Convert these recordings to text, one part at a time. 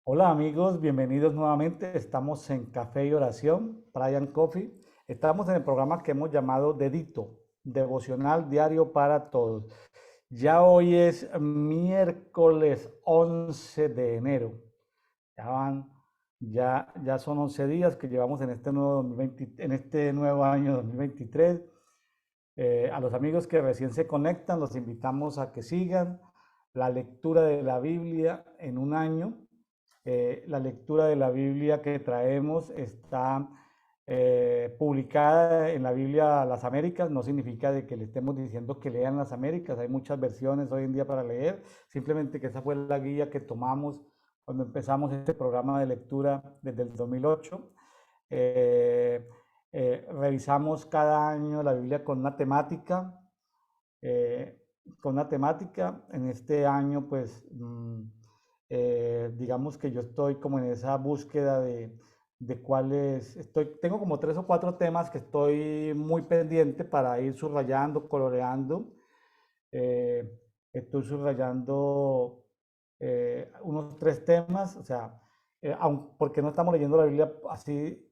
Hola amigos, bienvenidos nuevamente. Estamos en Café y Oración, Brian Coffee. Estamos en el programa que hemos llamado Dedito, Devocional Diario para Todos. Ya hoy es miércoles 11 de enero. Ya van, ya son 11 días que llevamos en este nuevo 2020, en este nuevo año 2023. A los amigos que recién se conectan, los invitamos a que sigan la lectura de la Biblia en un año. La lectura de la Biblia que traemos está publicada en la Biblia Las Américas. No significa de que le estemos diciendo que lean las Américas. Hay muchas versiones hoy en día para leer. Simplemente que esa fue la guía que tomamos cuando empezamos este programa de lectura desde el 2008. Eh, Revisamos cada año la Biblia eh, con una temática. En este año, pues, digamos que yo estoy como en esa búsqueda de cuáles, tengo como tres o cuatro temas que estoy muy pendiente para ir subrayando, coloreando. Eh, Estoy subrayando unos tres temas, o sea, porque no estamos leyendo la Biblia así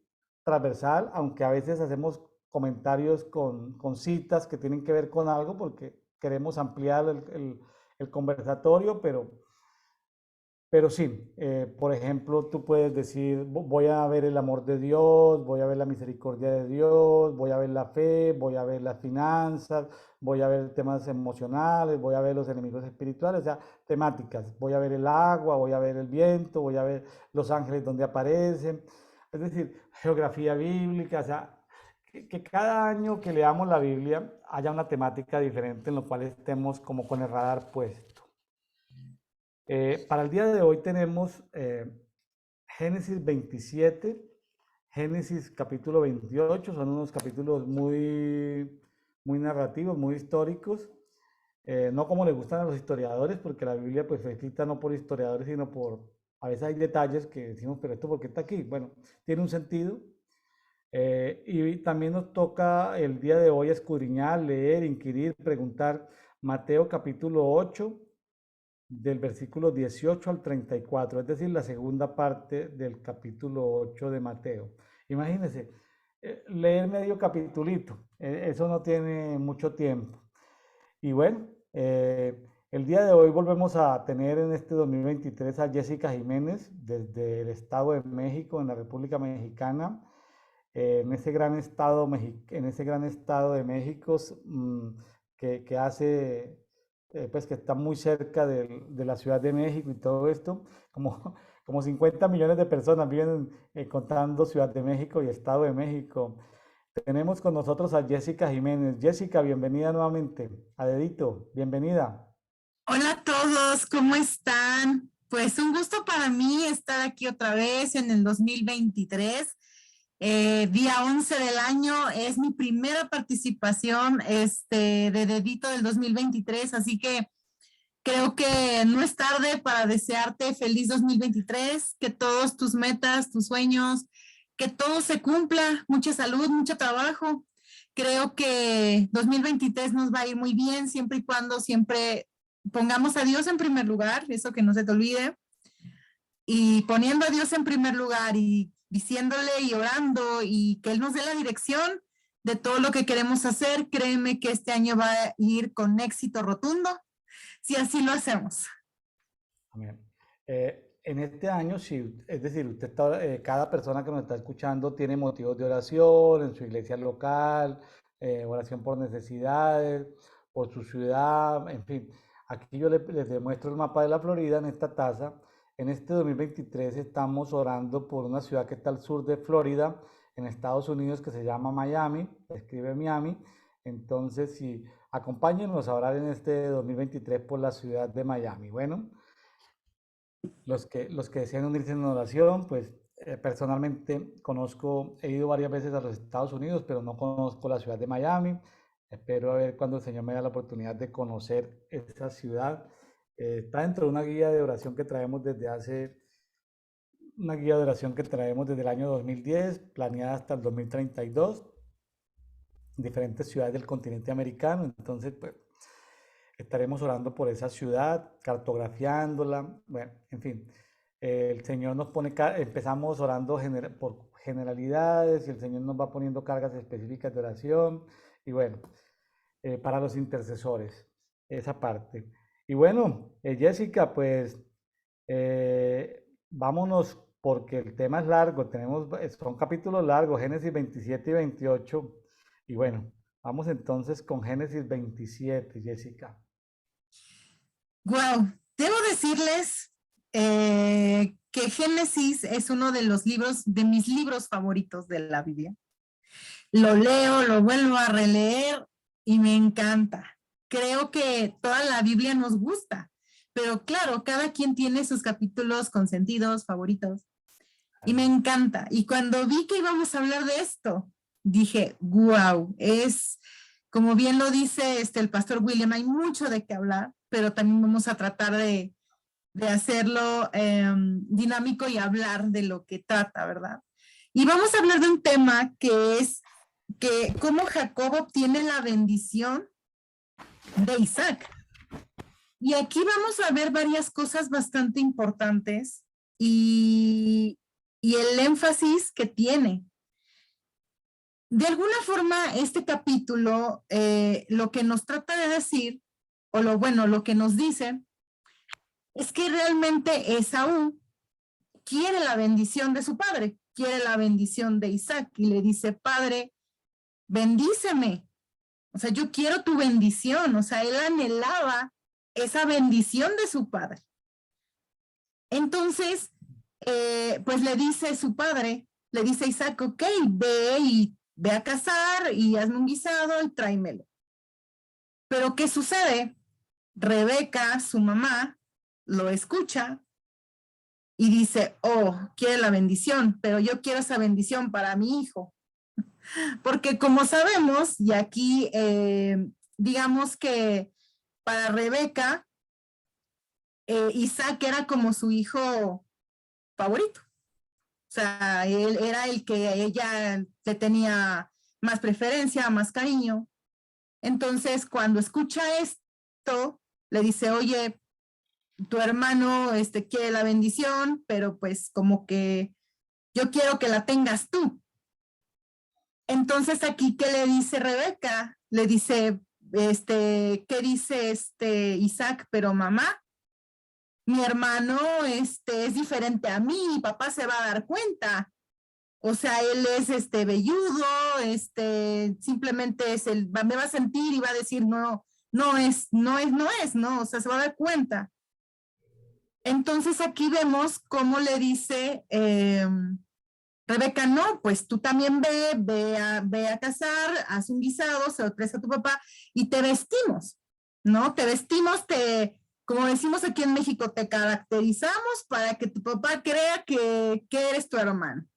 transversal, aunque a veces hacemos comentarios con citas que tienen que ver con algo, porque queremos ampliar el conversatorio, pero sí, por ejemplo, tú puedes decir, voy a ver el amor de Dios, voy a ver la misericordia de Dios, voy a ver la fe, voy a ver las finanzas, voy a ver temas emocionales, voy a ver los enemigos espirituales, o sea, temáticas. Voy a ver el agua, voy a ver el viento, voy a ver los ángeles donde aparecen. Es decir, geografía bíblica, o sea, que cada año que leamos la Biblia haya una temática diferente en lo cual estemos como con el radar puesto. Para el día de hoy tenemos Génesis 27, Génesis capítulo 28, son unos capítulos muy narrativos, muy históricos, no como le gustan a los historiadores, porque la Biblia pues fue escrita no por historiadores, sino a veces hay detalles que decimos, pero esto ¿por qué está aquí? Bueno, tiene un sentido. Y también nos toca el día de hoy escudriñar, leer, inquirir, preguntar Mateo capítulo 8, del versículo 18 al 34, es decir, la segunda parte del capítulo 8 de Mateo. Imagínense, leer medio capitulito, eso no tiene mucho tiempo. Y bueno, el día de hoy volvemos a tener en este 2023 a Jessica Jiménez desde el Estado de México, en la República Mexicana, en ese gran estado de México, que hace, pues que está muy cerca de la Ciudad de México y todo esto, como, como 50 millones de personas viven contando Ciudad de México y Estado de México. Tenemos con nosotros a Jessica Jiménez. Jessica, bienvenida nuevamente. A Dedito, bienvenida. Hola a todos, ¿cómo están? Pues un gusto para mí estar aquí otra vez en el 2023. Día 11 del año es mi primera participación de Dedito del 2023, así que creo que no es tarde para desearte feliz 2023, que todos tus metas, tus sueños, que todo se cumpla, mucha salud, mucho trabajo. Creo que 2023 nos va a ir muy bien siempre y cuando siempre pongamos a Dios en primer lugar, eso que no se te olvide, y poniendo a Dios en primer lugar y diciéndole y orando y que Él nos dé la dirección de todo lo que queremos hacer, créeme que este año va a ir con éxito rotundo si así lo hacemos. Amén. En este año, sí, es decir, cada persona que nos está escuchando tiene motivos de oración en su iglesia local, oración por necesidades, por su ciudad, en fin. Aquí yo les demuestro el mapa de la Florida en esta taza. En este 2023 estamos orando por una ciudad que está al sur de Florida, en Estados Unidos, que se llama Miami, escribe Miami. Entonces, sí, acompáñenos a orar en este 2023 por la ciudad de Miami. Bueno. Los que desean unirse en oración, pues personalmente he ido varias veces a los Estados Unidos, pero no conozco la ciudad de Miami. Espero a ver cuando el Señor me da la oportunidad de conocer esa ciudad. Está dentro de una guía de oración que traemos desde el año 2010, planeada hasta el 2032, diferentes ciudades del continente americano. Entonces, pues, estaremos orando por esa ciudad, cartografiándola, bueno, en fin. El Señor nos pone, empezamos orando por generalidades y el Señor nos va poniendo cargas específicas de oración y bueno, para los intercesores, esa parte. Y bueno, Jessica, pues vámonos porque el tema es largo, son capítulos largos, Génesis 27 y 28. Y bueno, vamos entonces con Génesis 27, Jessica. Wow, debo decirles que Génesis es uno de los libros, de mis libros favoritos de la Biblia. Lo leo, lo vuelvo a releer y me encanta. Creo que toda la Biblia nos gusta, pero claro, cada quien tiene sus capítulos consentidos, favoritos, y me encanta. Y cuando vi que íbamos a hablar de esto, dije, wow, es, como bien lo dice el pastor William, hay mucho de qué hablar, pero también vamos a tratar de hacerlo dinámico y hablar de lo que trata, ¿verdad? Y vamos a hablar de un tema que es que cómo Jacob obtiene la bendición de Isaac. Y aquí vamos a ver varias cosas bastante importantes y el énfasis que tiene. De alguna forma, este capítulo lo que nos trata de decir, o lo que nos dice, es que realmente Esaú quiere la bendición de su padre, quiere la bendición de Isaac y le dice, padre, bendíceme. O sea, yo quiero tu bendición. O sea, él anhelaba esa bendición de su padre. Entonces, pues le dice su padre, le dice a Isaac, ok, ve a cazar y hazme un guisado y tráemelo. Pero ¿qué sucede? Rebeca, su mamá, lo escucha y dice, oh, quiere la bendición, pero yo quiero esa bendición para mi hijo. Porque como sabemos, y aquí digamos que para Rebeca, Isaac era como su hijo favorito. O sea, él era el que ella le tenía más preferencia, más cariño. Entonces, cuando escucha esto, le dice, oye, tu hermano quiere la bendición, pero pues como que yo quiero que la tengas tú. Entonces aquí, ¿qué le dice Rebeca? Le dice, ¿qué dice Isaac? Pero mamá, mi hermano es diferente a mí, mi papá se va a dar cuenta. O sea, él es velludo, simplemente me va a sentir y va a decir, no, no es, ¿no? O sea, se va a dar cuenta. Entonces aquí vemos cómo le dice Rebeca, no, pues tú también ve a cazar, haz un guisado, se lo traes a tu papá y te vestimos, ¿no? Te vestimos, como decimos aquí en México, te caracterizamos para que tu papá crea que eres tu hermano,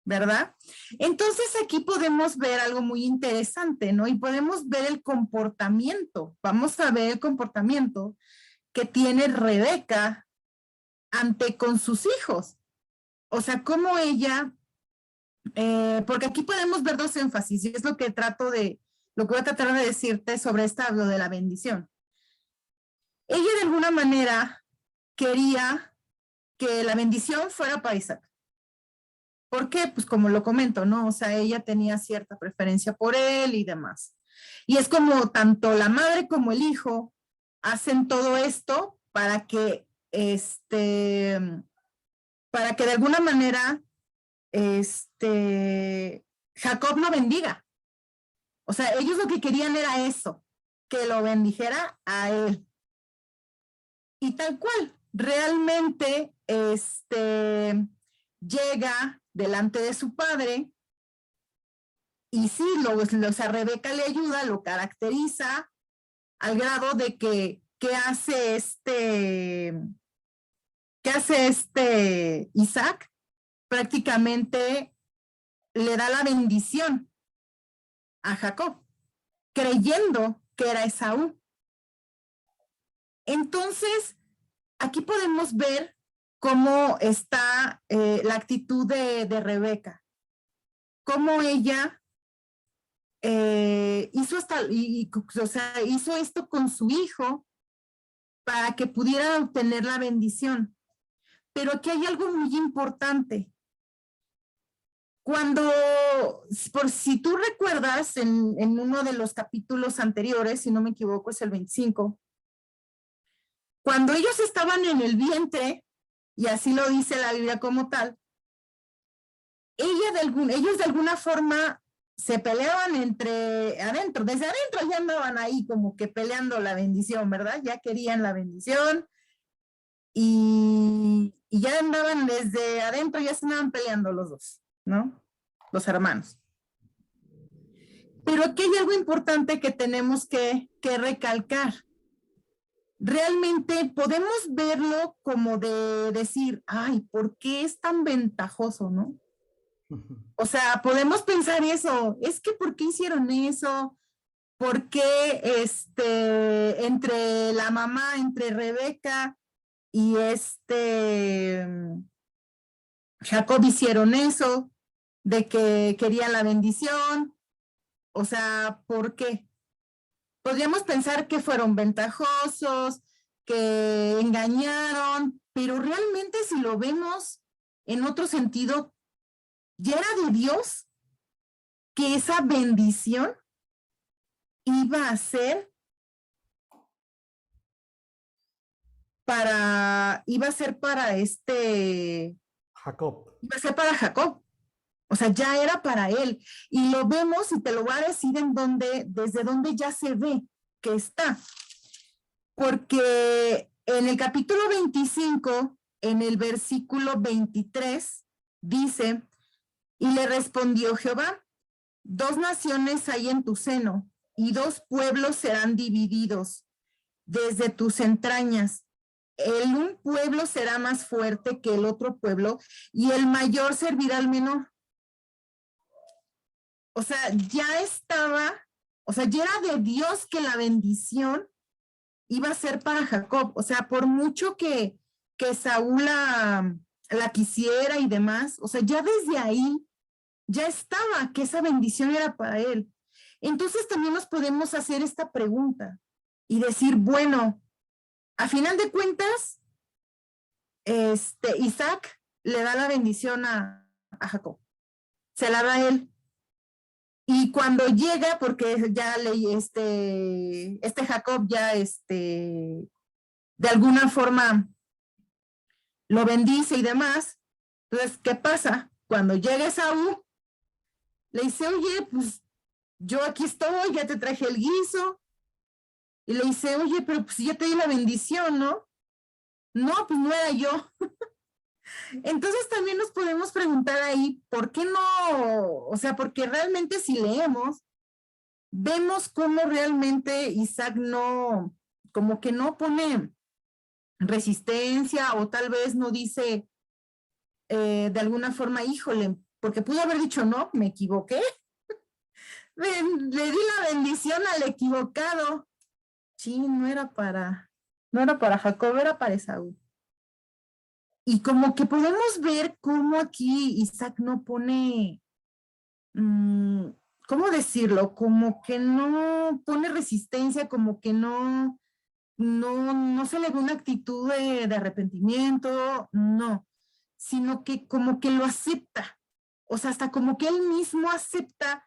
¿verdad? Entonces aquí podemos ver algo muy interesante, ¿no? Y podemos ver el comportamiento, vamos a ver el comportamiento que tiene Rebeca ante con sus hijos. O sea, cómo ella, porque aquí podemos ver dos énfasis, y es lo que voy a tratar de decirte sobre lo de la bendición. Ella de alguna manera quería que la bendición fuera para Isaac. ¿Por qué? Pues como lo comento, ¿no? O sea, ella tenía cierta preferencia por él y demás. Y es como tanto la madre como el hijo hacen todo esto para que, para que de alguna manera Jacob lo bendiga. O sea, ellos lo que querían era eso, que lo bendijera a él. Y tal cual, realmente llega delante de su padre y sí, o sea, Rebeca le ayuda, lo caracteriza al grado de que, ¿qué hace Isaac? Prácticamente le da la bendición a Jacob, creyendo que era Esaú. Entonces, aquí podemos ver cómo está la actitud de Rebeca, cómo ella o sea, hizo esto con su hijo para que pudiera obtener la bendición. Pero aquí hay algo muy importante. Cuando, por si tú recuerdas, en uno de los capítulos anteriores, si no me equivoco, es el 25, cuando ellos estaban en el vientre, y así lo dice la Biblia como tal, ellos de alguna forma se peleaban desde adentro ya andaban ahí como que peleando la bendición, ¿verdad? Ya querían la bendición y ya andaban desde adentro, ya se andaban peleando los dos, ¿no? Los hermanos. Pero aquí hay algo importante que tenemos que recalcar. Realmente podemos verlo como de decir, ay, ¿por qué es tan ventajoso, no? O sea, podemos pensar eso, es que ¿por qué hicieron eso? ¿Por qué entre la mamá, entre Rebeca y Jacob hicieron eso, de que querían la bendición? O sea, ¿por qué? Podríamos pensar que fueron ventajosos, que engañaron, pero realmente si lo vemos en otro sentido, ya era de Dios que esa bendición iba a ser para Jacob. iba a ser para Jacob. O sea, ya era para él. Y lo vemos, y te lo voy a decir desde donde ya se ve que está. Porque en el capítulo 25, en el versículo 23, dice, y le respondió Jehová, 2 naciones hay en tu seno, y 2 pueblos serán divididos desde tus entrañas. Un pueblo será más fuerte que el otro pueblo, y el mayor servirá al menor. O sea, ya era de Dios que la bendición iba a ser para Jacob. O sea, por mucho que Saúl la quisiera y demás, o sea, ya desde ahí ya estaba que esa bendición era para él. Entonces también nos podemos hacer esta pregunta y decir, bueno, a final de cuentas, Isaac le da la bendición a Jacob, se la da a él. Y cuando llega, porque ya Jacob ya de alguna forma lo bendice y demás, entonces, ¿qué pasa? Cuando llega Esaú, le dice, oye, pues yo aquí estoy, ya te traje el guiso. Y le dice, oye, pero pues ya te di la bendición, ¿no? No, pues no era yo. Entonces también nos podemos preguntar ahí, ¿por qué no? O sea, porque realmente si leemos, vemos cómo realmente Isaac no, como que no pone resistencia o tal vez no dice de alguna forma, híjole, porque pudo haber dicho, no, me equivoqué. Le di la bendición al equivocado. Sí, no era para Jacob, era para Esaú. Y como que podemos ver cómo aquí Isaac no pone, ¿cómo decirlo? Como que no pone resistencia, como que no se le ve una actitud de arrepentimiento, no, sino que como que lo acepta. O sea, hasta como que él mismo acepta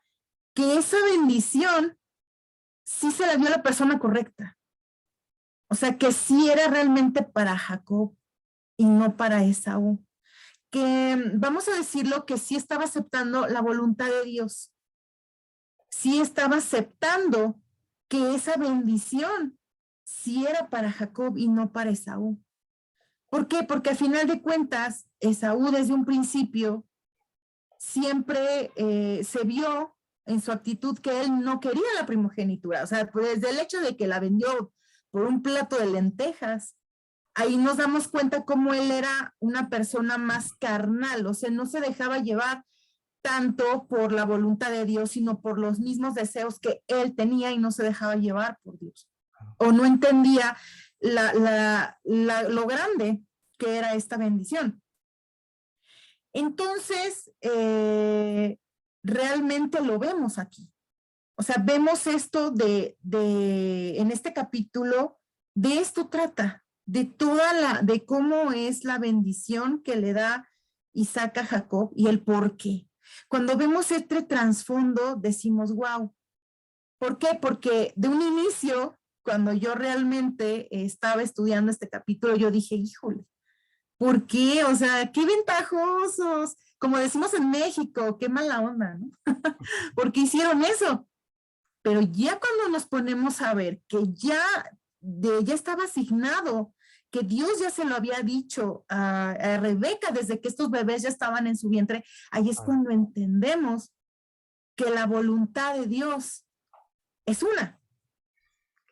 que esa bendición sí se la dio a la persona correcta. O sea, que sí era realmente para Jacob y no para Esaú. Que vamos a decirlo que sí estaba aceptando la voluntad de Dios. Sí estaba aceptando que esa bendición sí era para Jacob y no para Esaú. ¿Por qué? Porque al final de cuentas, Esaú desde un principio siempre se vio en su actitud que él no quería la primogenitura. O sea, pues desde el hecho de que la vendió por un plato de lentejas, ahí nos damos cuenta cómo él era una persona más carnal, o sea, no se dejaba llevar tanto por la voluntad de Dios, sino por los mismos deseos que él tenía y no se dejaba llevar por Dios. O no entendía lo grande que era esta bendición. Entonces, realmente lo vemos aquí. O sea, vemos esto en este capítulo, de esto trata, de cómo es la bendición que le da Isaac a Jacob y el por qué. Cuando vemos este trasfondo, decimos, wow. ¿Por qué? Porque de un inicio, cuando yo realmente estaba estudiando este capítulo, yo dije, híjole, ¿por qué? O sea, qué ventajosos. Como decimos en México, qué mala onda, ¿no? ¿Por qué hicieron eso? Pero ya cuando nos ponemos a ver que ya estaba asignado, que Dios ya se lo había dicho a Rebeca desde que estos bebés ya estaban en su vientre, ahí es Claro, cuando entendemos que la voluntad de Dios es una.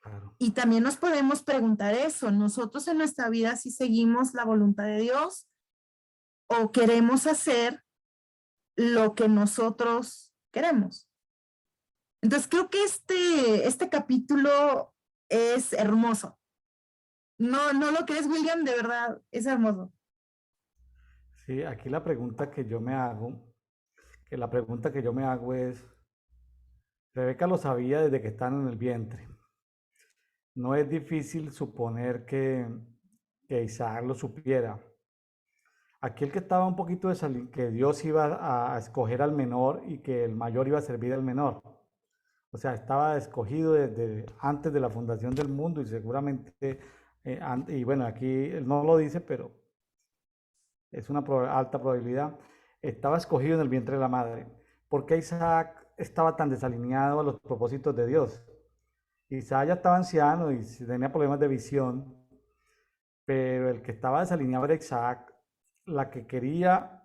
claro. Y también nos podemos preguntar eso, nosotros en nuestra vida si seguimos la voluntad de Dios o queremos hacer lo que nosotros queremos. Entonces creo que este capítulo es hermoso. No, no lo crees, William, de verdad, es hermoso. Sí, aquí la pregunta que yo me hago, es, Rebeca lo sabía desde que están en el vientre. No es difícil suponer que Isaac lo supiera. Aquí el que estaba un poquito que Dios iba a escoger al menor y que el mayor iba a servir al menor. O sea, estaba escogido desde antes de la fundación del mundo y seguramente, y bueno, aquí él no lo dice, pero es una alta probabilidad, estaba escogido en el vientre de la madre. ¿Por qué Isaac estaba tan desalineado a los propósitos de Dios? Isaac ya estaba anciano y tenía problemas de visión, pero el que estaba desalineado era Isaac, la que quería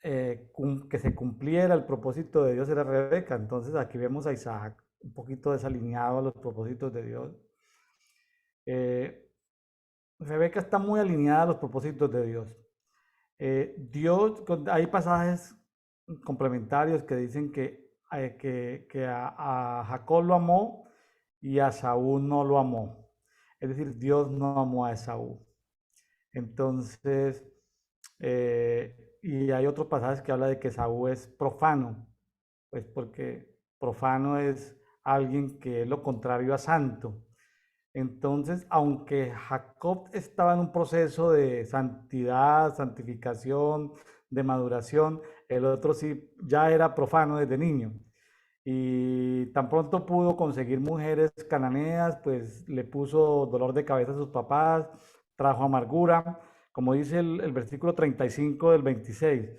que se cumpliera el propósito de Dios era Rebeca. Entonces aquí vemos a Isaac un poquito desalineado a los propósitos de Dios. Eh, Rebeca está muy alineada a los propósitos de Dios. Hay pasajes complementarios que dicen que a Jacob lo amó y a Saúl no lo amó. Es decir, Dios no amó a Esaú. Entonces, y hay otros pasajes que habla de que Saúl es profano, pues porque profano es alguien que es lo contrario a santo. Entonces, aunque Jacob estaba en un proceso de santidad, santificación, de maduración, el otro sí ya era profano desde niño. Y tan pronto pudo conseguir mujeres cananeas, pues le puso dolor de cabeza a sus papás, trajo amargura, como dice el versículo 35 del 26.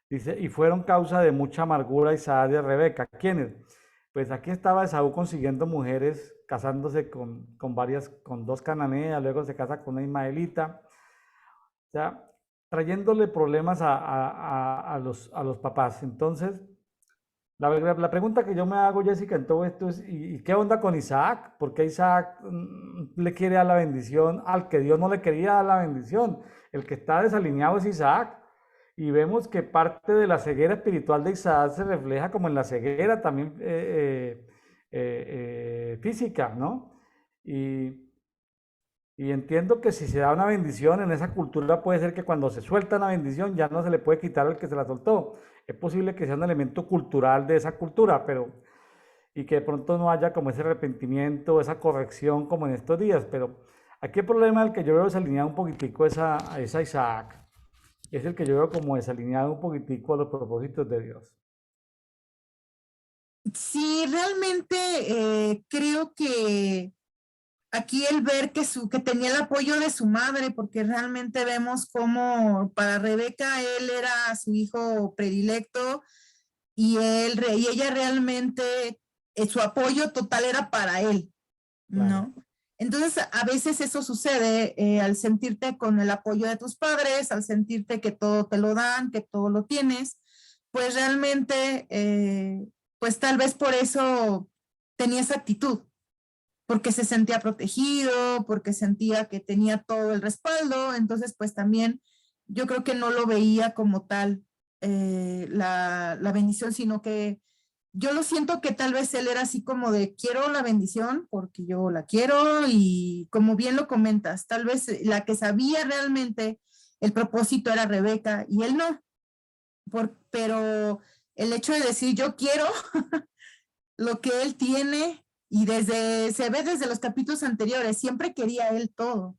Dice, y fueron causa de mucha amargura Isaac y Rebeca. ¿Quiénes? Pues aquí estaba Esaú consiguiendo mujeres, casándose con dos cananeas, luego se casa con una ismaelita, o sea, trayéndole problemas a los papás. Entonces, la pregunta que yo me hago, Jessica, en todo esto es, ¿y qué onda con Isaac? ¿Por qué Isaac le quiere dar la bendición al que Dios no le quería dar la bendición? El que está desalineado es Isaac. Y vemos que parte de la ceguera espiritual de Isaac se refleja como en la ceguera también física, ¿no? Y, y entiendo que si se da una bendición en esa cultura puede ser que cuando se suelta una bendición ya no se le puede quitar al que se la soltó. Es posible que sea un elemento cultural de esa cultura, pero y que de pronto no haya como ese arrepentimiento, esa corrección como en estos días. Pero aquí el problema del que yo veo desalineado un poquitico es a Isaac. Es el que yo veo como desalineado un poquitico a los propósitos de Dios. Sí, realmente creo que aquí el ver que tenía el apoyo de su madre, porque realmente vemos cómo para Rebeca él era su hijo predilecto y ella realmente su apoyo total era para él, Claro. ¿no? Entonces, a veces eso sucede al sentirte con el apoyo de tus padres, al sentirte que todo te lo dan, que todo lo tienes, pues realmente, pues tal vez por eso tenía esa actitud, porque se sentía protegido, porque sentía que tenía todo el respaldo, entonces pues también yo creo que no lo veía como tal la bendición, sino que yo lo siento que tal vez él era así como de quiero la bendición porque yo la quiero y como bien lo comentas, tal vez la que sabía realmente el propósito era Rebeca y él no, pero el hecho de decir yo quiero lo que él tiene y se ve desde los capítulos anteriores, siempre quería él todo.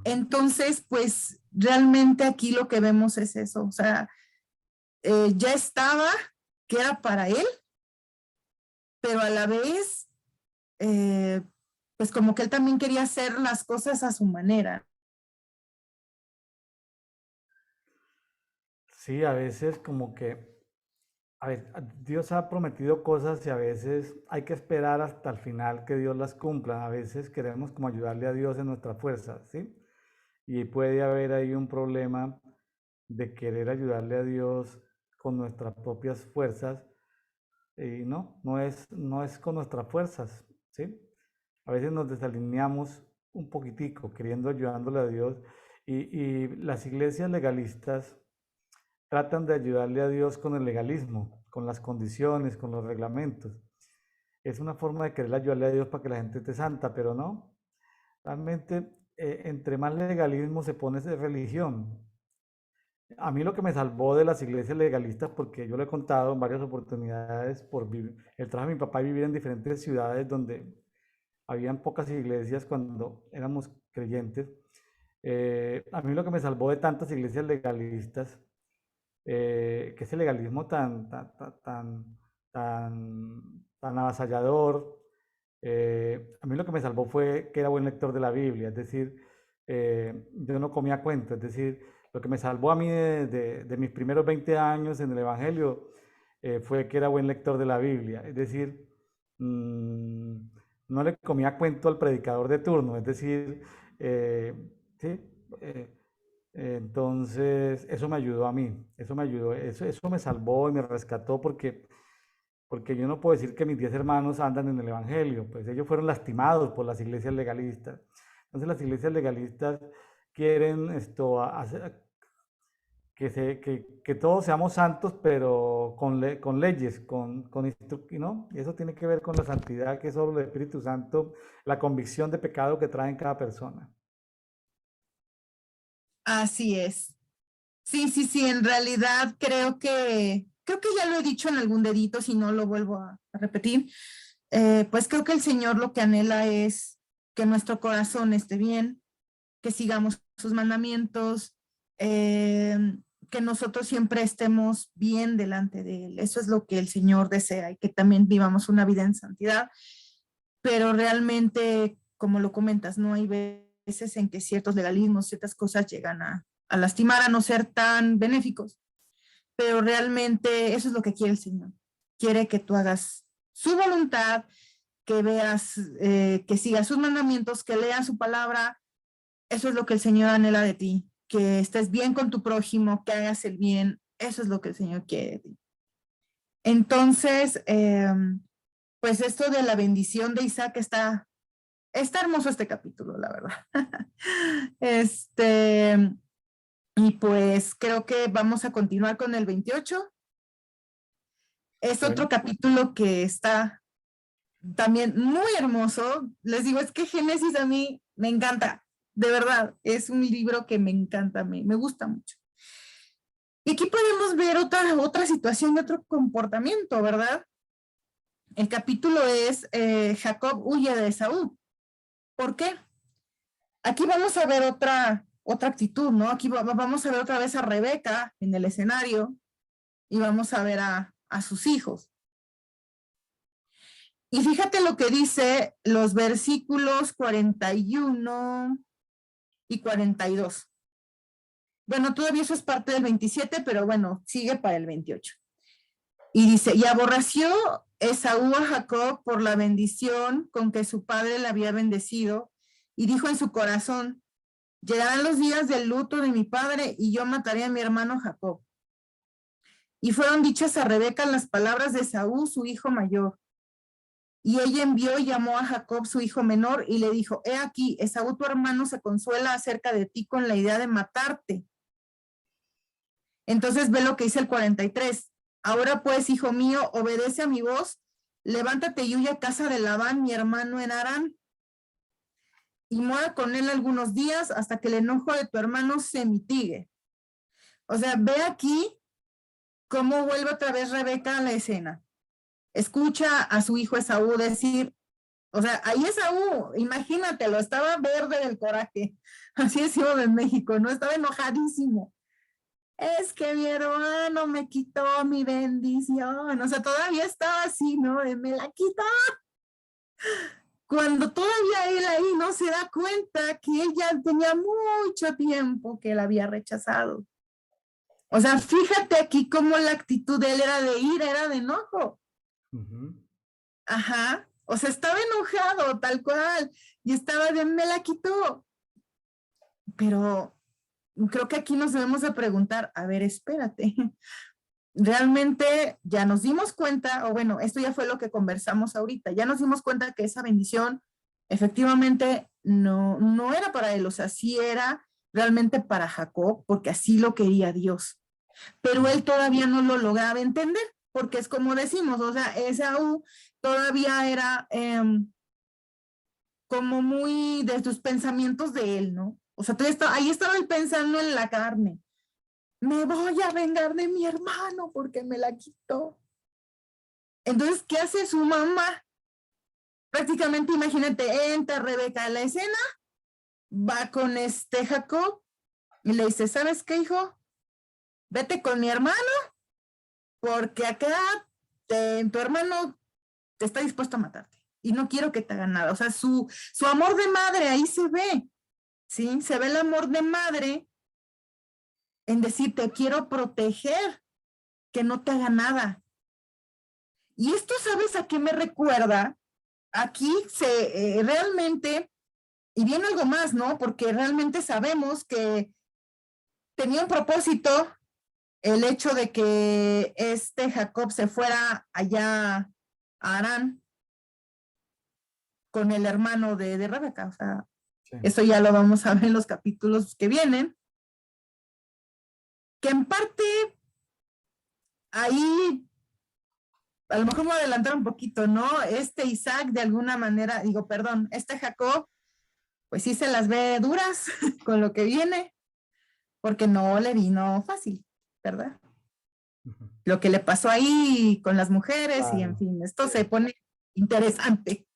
Entonces, pues realmente aquí lo que vemos es eso, o sea, ya estaba, que era para él, pero a la vez, pues como que él también quería hacer las cosas a su manera. Sí, a veces como que, a ver, Dios ha prometido cosas y a veces hay que esperar hasta el final que Dios las cumpla. A veces queremos como ayudarle a Dios en nuestra fuerza, ¿sí? Y puede haber ahí un problema de querer ayudarle a Dios con nuestras propias fuerzas y no es con nuestras fuerzas, ¿sí? A veces nos desalineamos un poquitico queriendo ayudándole a Dios y las iglesias legalistas tratan de ayudarle a Dios con el legalismo, con las condiciones, con los reglamentos. Es una forma de querer ayudarle a Dios para que la gente esté santa, pero no. Realmente, entre más legalismo se pone de religión. A mí lo que me salvó de las iglesias legalistas, porque yo lo he contado en varias oportunidades por el trabajo de mi papá y vivir en diferentes ciudades donde habían pocas iglesias cuando éramos creyentes. A mí lo que me salvó de tantas iglesias legalistas, que ese legalismo tan avasallador, a mí lo que me salvó fue que era buen lector de la Biblia, es decir, yo no comía cuento, es decir, lo que me salvó a mí de mis primeros 20 años en el Evangelio fue que era buen lector de la Biblia, es decir, mmm, no le comía cuento al predicador de turno, es decir, eh, sí, eh, entonces eso me ayudó a mí, eso me ayudó, eso me salvó y me rescató porque yo no puedo decir que mis 10 hermanos andan en el Evangelio, pues ellos fueron lastimados por las iglesias legalistas. Entonces las iglesias legalistas quieren que todos seamos santos, pero con leyes, ¿no? Y eso tiene que ver con la santidad, que es solo el Espíritu Santo, la convicción de pecado que trae en cada persona. Así es. Sí, sí, sí, en realidad creo que ya lo he dicho en algún dedito, si no lo vuelvo a repetir. Pues creo que el Señor lo que anhela es que nuestro corazón esté bien, que sigamos sus mandamientos, eh, que nosotros siempre estemos bien delante de Él. Eso es lo que el Señor desea y que también vivamos una vida en santidad. Pero realmente, como lo comentas, no hay veces en que ciertos legalismos, ciertas cosas llegan a lastimar, a no ser tan benéficos. Pero realmente eso es lo que quiere el Señor. Quiere que tú hagas su voluntad, que veas, que sigas sus mandamientos, que leas su palabra. Eso es lo que el Señor anhela de ti, que estés bien con tu prójimo, que hagas el bien. Eso es lo que el Señor quiere de ti. Entonces, pues esto de la bendición de Isaac está hermoso este capítulo, la verdad. Y pues creo que vamos a continuar con el 28. Es otro Bueno, capítulo que está también muy hermoso. Les digo, es que Génesis a mí me encanta, de verdad, es un libro que me encanta, me gusta mucho. Y aquí podemos ver otra situación de otro comportamiento, ¿verdad? El capítulo es Jacob huye de Esaú. ¿Por qué? Aquí vamos a ver otra actitud, ¿no? Aquí vamos a ver otra vez a Rebeca en el escenario y vamos a ver a sus hijos. Y fíjate lo que dice los versículos 41 y 42. Bueno, todavía eso es parte del 27, pero bueno, sigue para el 28. Y dice, y aborreció Esaú a Jacob por la bendición con que su padre le había bendecido, y dijo en su corazón, llegarán los días del luto de mi padre, y yo mataré a mi hermano Jacob. Y fueron dichas a Rebeca las palabras de Esaú, su hijo mayor. Y ella envió y llamó a Jacob, su hijo menor, y le dijo, he aquí, Esaú tu hermano se consuela acerca de ti con la idea de matarte. Entonces ve lo que dice el 43. Ahora pues, hijo mío, obedece a mi voz, levántate y huye a casa de Labán, mi hermano en Harán, y mora con él algunos días hasta que el enojo de tu hermano se mitigue. O sea, ve aquí cómo vuelve otra vez Rebeca a la escena. escucha a su hijo Esaú decir, o sea, ahí Esaú, imagínatelo, estaba verde del coraje, así decimos en México, ¿no? Estaba enojadísimo. Es que mi hermano me quitó mi bendición, o sea, todavía estaba así, ¿no? Me la quitó. Cuando todavía él ahí no se da cuenta que ella tenía mucho tiempo que la había rechazado. O sea, fíjate aquí cómo la actitud de él era de ira, era de enojo. Ajá. O sea, estaba enojado, tal cual. Y estaba de, me la quitó. Pero creo que aquí nos debemos de preguntar, a ver, espérate. Realmente ya nos dimos cuenta, o bueno, esto ya fue lo que conversamos ahorita, ya nos dimos cuenta que esa bendición efectivamente no era para él, o sea, sí era realmente para Jacob, porque así lo quería Dios. Pero él todavía no lo lograba entender, porque es como decimos, o sea, Esaú todavía era como muy de sus pensamientos de él, ¿no? O sea, ahí estaba él pensando en la carne. Me voy a vengar de mi hermano porque me la quitó. Entonces, ¿qué hace su mamá? Prácticamente, imagínate, entra Rebeca a la escena, va con Jacob y le dice, ¿sabes qué, hijo? Vete con mi hermano porque acá tu hermano te está dispuesto a matarte y no quiero que te haga nada. O sea, su amor de madre ahí se ve, ¿sí? Se ve el amor de madre en decir, te quiero proteger, que no te haga nada. Y esto, ¿sabes a qué me recuerda? Aquí realmente, y viene algo más, ¿no? Porque realmente sabemos que tenía un propósito el hecho de que Jacob se fuera allá a Harán con el hermano de Rebeca. O sea, sí. Eso ya lo vamos a ver en los capítulos que vienen. Que en parte ahí, a lo mejor me voy a adelantar un poquito, ¿no? Isaac de alguna manera, perdón, Jacob, pues sí se las ve duras con lo que viene, porque no le vino fácil, ¿verdad? Lo que le pasó ahí con las mujeres y en fin, esto se pone interesante.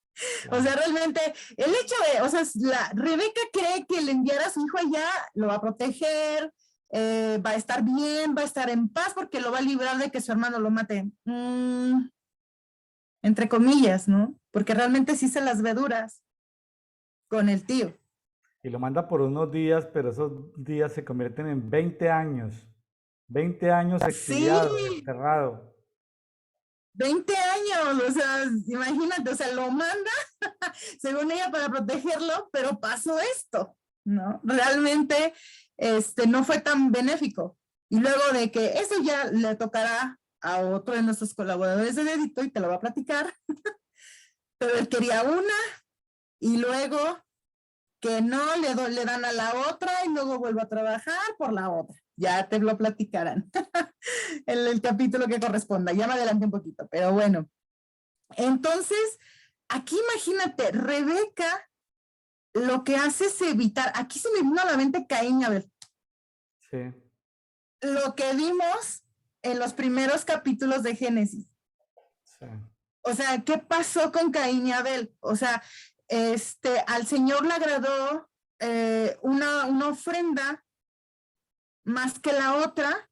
O sea, realmente, el hecho de, o sea, Rebeca cree que el enviar a su hijo allá lo va a proteger, va a estar bien, va a estar en paz porque lo va a librar de que su hermano lo mate. Entre comillas, ¿no? Porque realmente sí se las ve duras con el tío. Y lo manda por unos días, pero esos días se convierten en 20 años. 20 años exiliado, sí. Enterrado. 20 años, o sea, imagínate, o sea, lo manda, según ella, para protegerlo, pero pasó esto, ¿no? Realmente, no fue tan benéfico. Y luego de que eso ya le tocará a otro de nuestros colaboradores de Edito y te lo va a platicar, pero él quería una y luego que no le dan a la otra y luego vuelve a trabajar por la otra. Ya te lo platicarán en el capítulo que corresponda. Ya me adelanté un poquito, pero bueno. Entonces, aquí imagínate, Rebeca lo que hace es evitar, aquí se me vino a la mente Caín y Abel. Sí. Lo que vimos en los primeros capítulos de Génesis. Sí. O sea, ¿qué pasó con Caín y Abel? O sea, al Señor le agradó una ofrenda más que la otra,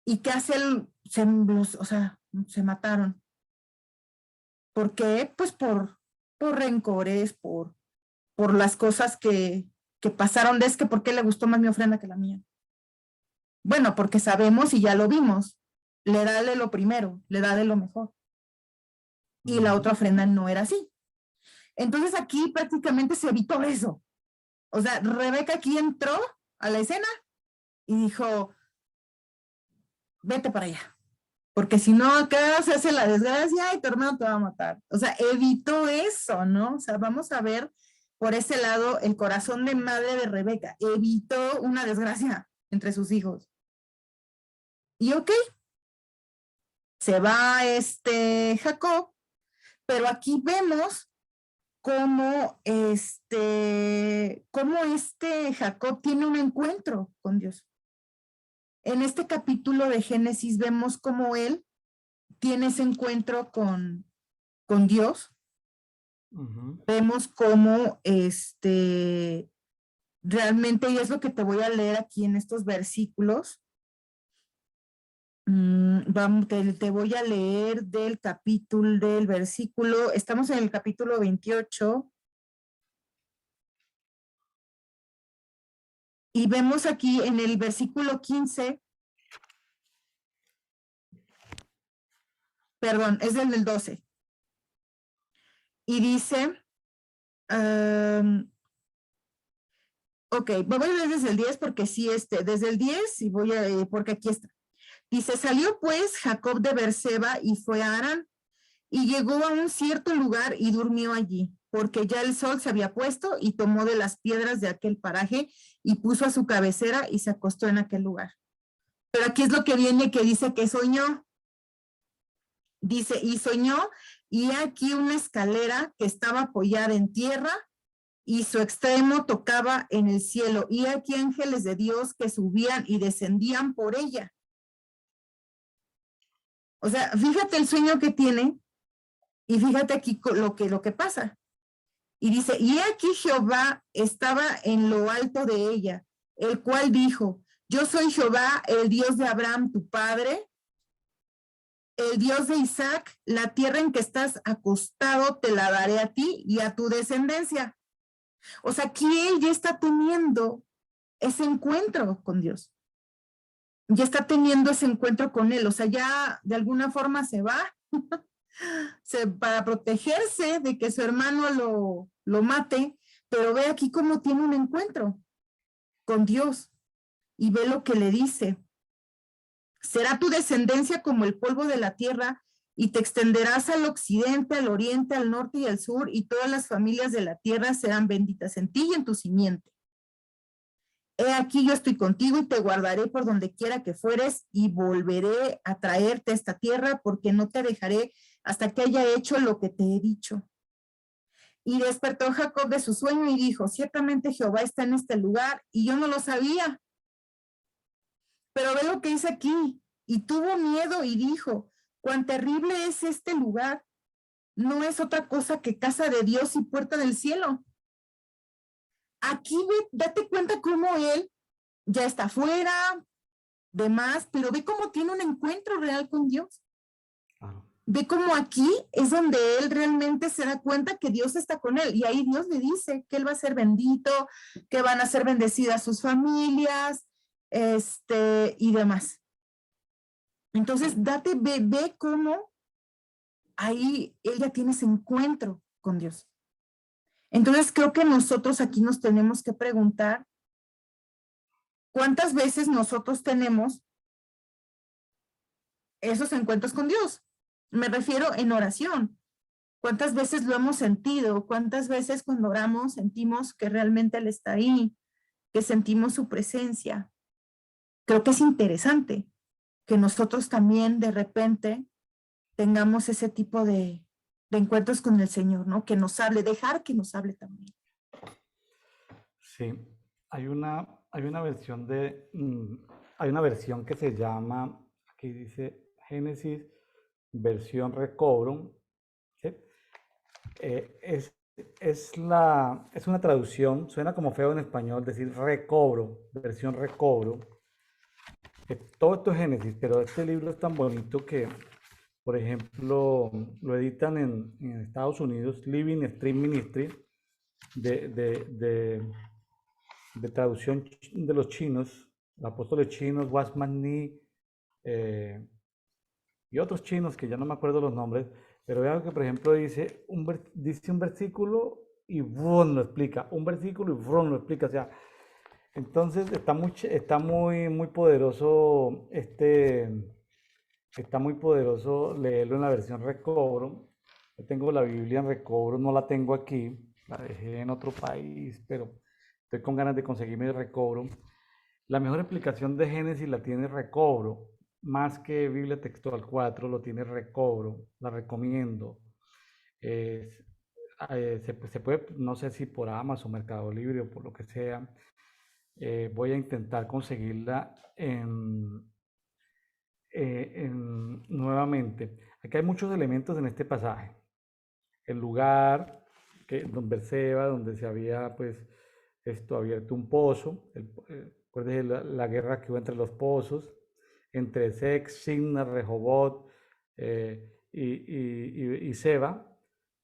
y que hace o sea, se mataron. ¿Por qué? Pues por rencores, por las cosas que pasaron de que por qué le gustó más mi ofrenda que la mía. Bueno, porque sabemos y ya lo vimos, le da de lo primero, le da de lo mejor. Y la otra ofrenda no era así. Entonces aquí prácticamente se evitó eso. O sea, Rebeca aquí entró a la escena y dijo, vete para allá. Porque si no, acá se hace la desgracia y tu hermano te va a matar. O sea, evitó eso, ¿no? O sea, vamos a ver por ese lado el corazón de madre de Rebeca. Evitó una desgracia entre sus hijos. Y ok, se va Jacob, pero aquí vemos cómo Jacob tiene un encuentro con Dios. En este capítulo de Génesis vemos cómo él tiene ese encuentro con Dios. Ujú. Vemos cómo realmente, y es lo que te voy a leer aquí en estos versículos. Vamos, te voy a leer del versículo, estamos en el capítulo 28, y vemos aquí en el versículo 15, perdón, es el del 12, y dice, ok, voy a leer desde el 10 porque sí, desde el 10, y porque aquí está. Dice, salió pues Jacob de Beerseba y fue a Harán, y llegó a un cierto lugar y durmió allí, porque ya el sol se había puesto, y tomó de las piedras de aquel paraje y puso a su cabecera y se acostó en aquel lugar. Pero aquí es lo que viene, que dice que soñó. Dice, y soñó, y aquí una escalera que estaba apoyada en tierra, y su extremo tocaba en el cielo, y aquí ángeles de Dios que subían y descendían por ella. O sea, fíjate el sueño que tiene, y fíjate aquí lo que pasa. Y dice, y aquí Jehová estaba en lo alto de ella, el cual dijo, yo soy Jehová, el Dios de Abraham, tu padre, el Dios de Isaac, la tierra en que estás acostado te la daré a ti y a tu descendencia. O sea, aquí él ya está teniendo ese encuentro con Dios. Ya está teniendo ese encuentro con él. O sea, ya de alguna forma se va para protegerse de que su hermano lo mate, pero ve aquí cómo tiene un encuentro con Dios y ve lo que le dice. Será tu descendencia como el polvo de la tierra y te extenderás al occidente, al oriente, al norte y al sur, y todas las familias de la tierra serán benditas en ti y en tu simiente. He aquí yo estoy contigo y te guardaré por donde quiera que fueres y volveré a traerte a esta tierra porque no te dejaré hasta que haya hecho lo que te he dicho. Y despertó Jacob de su sueño y dijo, ciertamente Jehová está en este lugar y yo no lo sabía. Pero ve lo que dice aquí, y tuvo miedo y dijo, cuán terrible es este lugar, no es otra cosa que casa de Dios y puerta del cielo. Aquí ve, date cuenta cómo él ya está fuera, demás, pero ve cómo tiene un encuentro real con Dios. Claro. Ve cómo aquí es donde él realmente se da cuenta que Dios está con él, y ahí Dios le dice que él va a ser bendito, que van a ser bendecidas sus familias, y demás. Entonces, ve cómo ahí ella tiene ese encuentro con Dios. Entonces, creo que nosotros aquí nos tenemos que preguntar cuántas veces nosotros tenemos esos encuentros con Dios. Me refiero en oración. ¿Cuántas veces lo hemos sentido? ¿Cuántas veces cuando oramos sentimos que realmente Él está ahí, que sentimos su presencia? Creo que es interesante que nosotros también de repente tengamos ese tipo de encuentros con el Señor, ¿no? Que nos hable, dejar que nos hable también. Sí, hay una versión hay una versión que se llama, aquí dice Génesis, versión recobro, ¿sí? Eh, es, es una traducción, suena como feo en español decir recobro, versión recobro. Todo esto es Génesis, pero este libro es tan bonito que, por ejemplo, lo editan en Estados Unidos, Living Stream Ministry, de, de, de, de traducción de los chinos, los apóstoles chinos, Wasman Ni, y otros chinos que ya no me acuerdo los nombres, pero vean que, por ejemplo, dice un versículo y ¡brum! Lo explica, un versículo y ¡brum! Lo explica, o sea, entonces está muy poderoso está muy poderoso leerlo en la versión recobro. Yo tengo la Biblia en recobro, no la tengo aquí, la dejé en otro país, pero estoy con ganas de conseguirme el recobro. La mejor explicación de Génesis la tiene recobro, más que Biblia Textual 4, lo tiene recobro, la recomiendo. Es- se puede, no sé si por Amazon, Mercado Libre o por lo que sea, voy a intentar conseguirla nuevamente, aquí hay muchos elementos en este pasaje. El lugar, donde Berseba, donde se había pues abierto un pozo, acuérdense la guerra que hubo entre los pozos, entre Sex, Simna, Rehobot y Seba,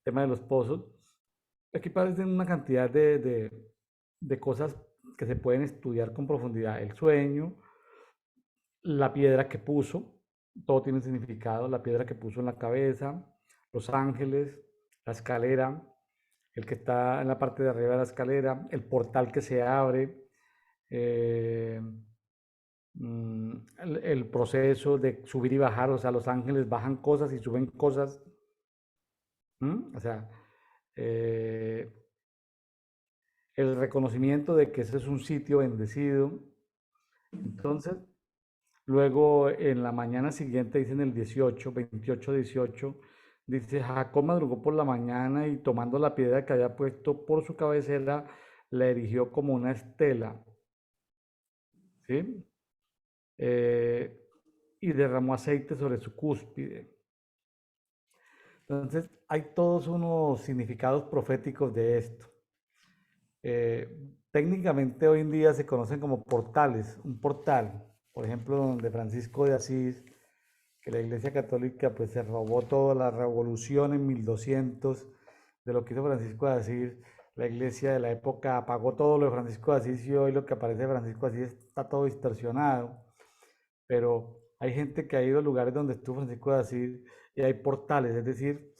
tema de los pozos. Aquí aparecen una cantidad de cosas que se pueden estudiar con profundidad. El sueño, la piedra que puso, todo tiene significado, la piedra que puso en la cabeza, los ángeles, la escalera, el que está en la parte de arriba de la escalera, el portal que se abre, eh, el proceso de subir y bajar, o sea, los ángeles bajan cosas y suben cosas, o sea, eh, el reconocimiento de que ese es un sitio bendecido. Entonces, luego en la mañana siguiente, dice en el 18, 28, 18, dice, Jacob madrugó por la mañana y tomando la piedra que había puesto por su cabecera, la erigió como una estela, ¿sí? Y derramó aceite sobre su cúspide. Entonces, hay todos unos significados proféticos de esto. Técnicamente hoy en día se conocen como portales. Un portal, por ejemplo, donde Francisco de Asís, que la Iglesia Católica pues se robó toda la revolución en 1200 de lo que hizo Francisco de Asís. La Iglesia de la época apagó todo lo de Francisco de Asís y hoy lo que aparece de Francisco de Asís está todo distorsionado. Pero hay gente que ha ido a lugares donde estuvo Francisco de Asís y hay portales, es decir,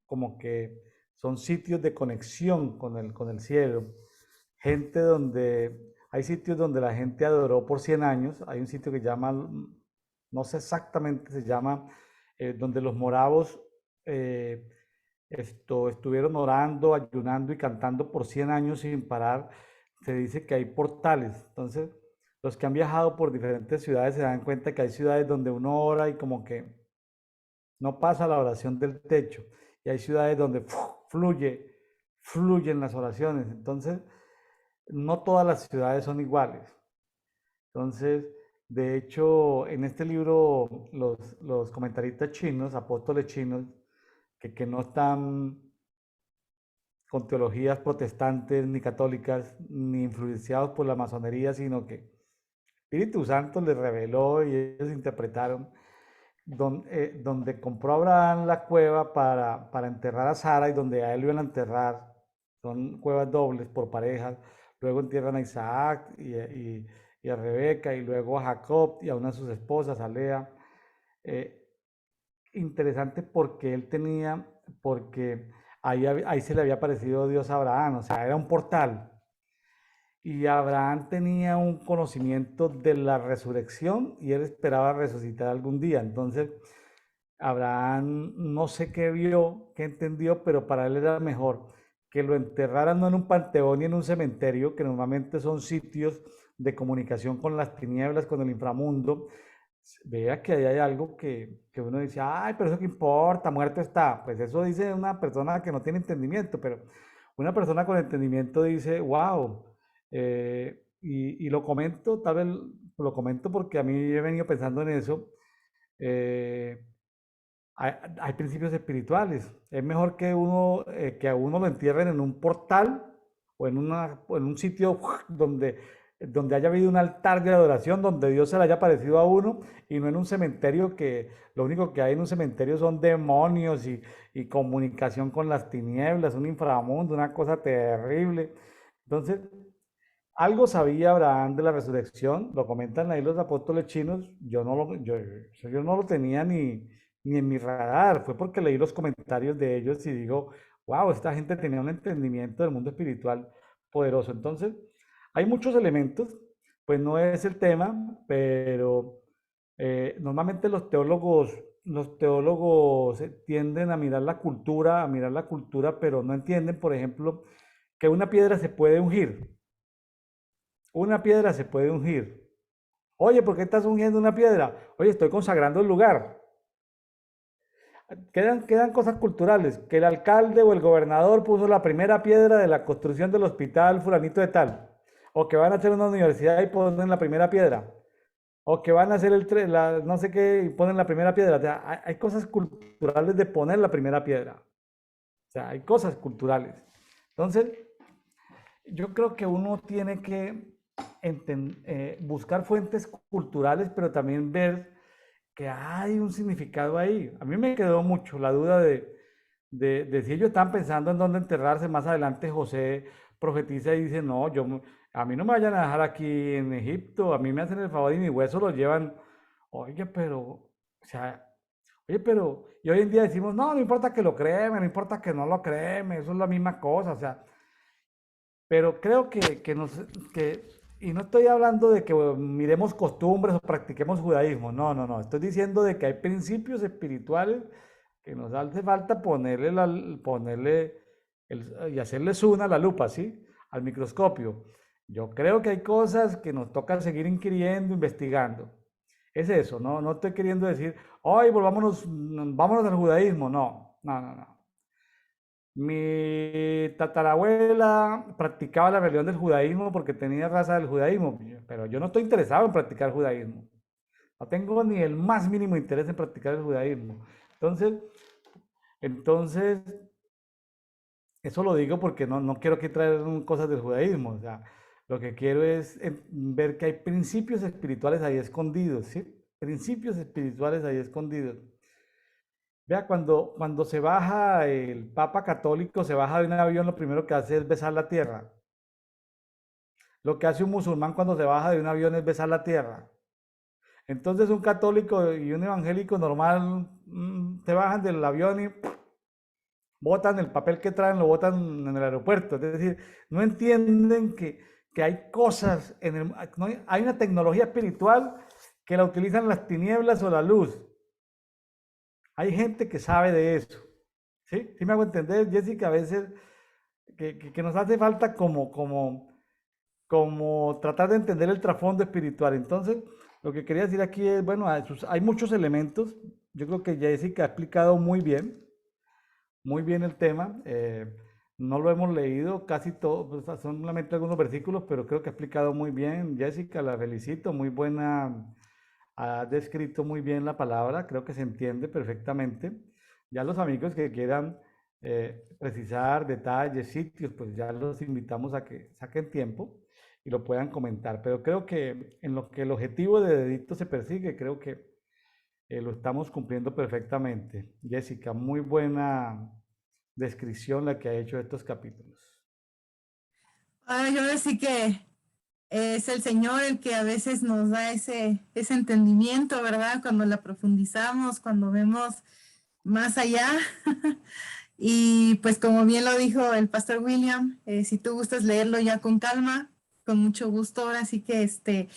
como que son sitios de conexión con el cielo. Gente donde, hay sitios donde la gente adoró por 100 años, hay un sitio que llama, no sé exactamente, se llama, donde los moravos estuvieron orando, ayunando y cantando por 100 años sin parar. Se dice que hay portales. Entonces, los que han viajado por diferentes ciudades se dan cuenta que hay ciudades donde uno ora y como que no pasa la oración del techo. Y hay ciudades donde fluyen las oraciones. Entonces, no todas las ciudades son iguales. Entonces, de hecho, en este libro, los comentaristas chinos, apóstoles chinos, que no están con teologías protestantes ni católicas, ni influenciados por la masonería, sino que Espíritu Santo les reveló y ellos interpretaron, donde compró Abraham la cueva para enterrar a Sara y donde a él lo iban a enterrar, son cuevas dobles por parejas, luego entierran a Isaac y a Rebeca y luego a Jacob y a una de sus esposas, a Lea. Eh, Interesante porque porque ahí se le había aparecido Dios a Abraham, o sea, era un portal. Y Abraham tenía un conocimiento de la resurrección y él esperaba resucitar algún día. Entonces, Abraham no sé qué vio, qué entendió, pero para él era mejor que lo enterraran no en un panteón ni en un cementerio, que normalmente son sitios de comunicación con las tinieblas, con el inframundo. Vea que ahí hay algo que uno dice, ay, pero eso qué importa, muerto está. Pues eso dice una persona que no tiene entendimiento, pero una persona con entendimiento dice, wow. Y lo comento, tal vez lo comento porque a mí he venido pensando en eso. eh, hay principios espirituales. Es mejor que a uno lo entierren en un portal o en un sitio donde haya habido un altar de adoración, donde Dios se le haya aparecido a uno, y no en un cementerio que lo único que hay en un cementerio son demonios y comunicación con las tinieblas, un inframundo, una cosa terrible. Entonces, algo sabía Abraham de la resurrección, lo comentan ahí los apóstoles chinos, yo no lo tenía ni en mi radar, fue porque leí los comentarios de ellos y digo, wow, esta gente tenía un entendimiento del mundo espiritual poderoso. Entonces, hay muchos elementos, pues no es el tema, pero normalmente los teólogos tienden a mirar la cultura, pero no entienden, por ejemplo, que una piedra se puede ungir. Una piedra se puede ungir. Oye, ¿por qué estás ungiendo una piedra? Oye, estoy consagrando el lugar. Quedan cosas culturales, que el alcalde o el gobernador puso la primera piedra de la construcción del hospital fulanito de tal, o que van a hacer una universidad y ponen la primera piedra. o que van a hacer no sé qué y ponen la primera piedra. O sea, hay cosas culturales de poner la primera piedra. O sea, hay cosas culturales. Entonces, yo creo que uno tiene que buscar fuentes culturales, pero también ver que hay un significado ahí. A mí me quedó mucho la duda de si ellos están pensando en dónde enterrarse. Más adelante José profetiza y dice, no, a mí no me vayan a dejar aquí en Egipto, a mí me hacen el favor y mi hueso lo llevan. Oye, pero, o sea, oye, pero, y hoy en día decimos, no, no importa que lo cremen, no importa que no lo cremen, eso es la misma cosa, o sea, pero creo que, y no estoy hablando de que miremos costumbres o practiquemos judaísmo, no, no, no, estoy diciendo de que hay principios espirituales que nos hace falta y hacerles una a la lupa, ¿sí? Al microscopio. Yo creo que hay cosas que nos toca seguir inquiriendo, investigando. Es eso, no, no estoy queriendo decir, hoy vámonos al judaísmo, no, no, no, no. Mi tatarabuela practicaba la religión del judaísmo porque tenía raza del judaísmo, pero yo no estoy interesado en practicar el judaísmo. No tengo ni el más mínimo interés en practicar el judaísmo. Entonces, eso lo digo porque no quiero que traer cosas del judaísmo. O sea, lo que quiero es ver que hay principios espirituales ahí escondidos, ¿sí? Principios espirituales ahí escondidos. Vea, cuando se baja el Papa Católico, se baja de un avión, lo primero que hace es besar la tierra. Lo que hace un musulmán cuando se baja de un avión es besar la tierra. Entonces un católico y un evangélico normal se bajan del avión y botan el papel que traen, lo botan en el aeropuerto. Es decir, no entienden que hay cosas, hay una tecnología espiritual que la utilizan las tinieblas o la luz. Hay gente que sabe de eso. ¿Sí? ¿Sí me hago entender, Jessica? A veces que nos hace falta como tratar de entender el trasfondo espiritual. Entonces, lo que quería decir aquí es, bueno, hay muchos elementos. Yo creo que Jessica ha explicado muy bien el tema. No lo hemos leído casi todo, pues, son solamente algunos versículos, pero creo que ha explicado muy bien. Jessica, la felicito, muy buena, ha descrito muy bien la palabra, creo que se entiende perfectamente. Ya los amigos que quieran precisar detalles, sitios, pues ya los invitamos a que saquen tiempo y lo puedan comentar. Pero creo que en lo que el objetivo de Dedito se persigue, creo que lo estamos cumpliendo perfectamente. Jessica, muy buena descripción la que ha hecho de estos capítulos. Yo sí que es el Señor el que a veces nos da ese entendimiento, ¿verdad? Cuando la profundizamos, cuando vemos más allá. Y pues como bien lo dijo el pastor William, si tú gustas leerlo ya con calma, con mucho gusto. Ahora sí que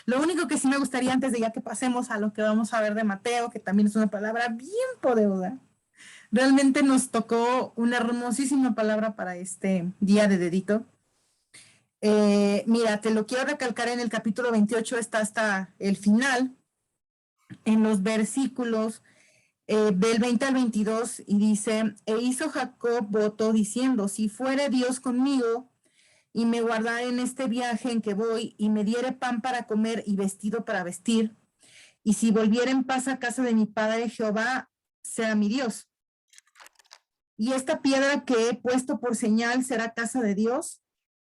lo único que sí me gustaría antes de ya que pasemos a lo que vamos a ver de Mateo, que también es una palabra bien poderosa, realmente nos tocó una hermosísima palabra para este día de Dedito. Mira, te lo quiero recalcar en el capítulo 28, está hasta el final, en los versículos del 20 al 22, y dice, e hizo Jacob voto diciendo, si fuere Dios conmigo y me guardare en este viaje en que voy y me diere pan para comer y vestido para vestir, y si volviera en paz a casa de mi padre Jehová, será mi Dios. Y esta piedra que he puesto por señal será casa de Dios,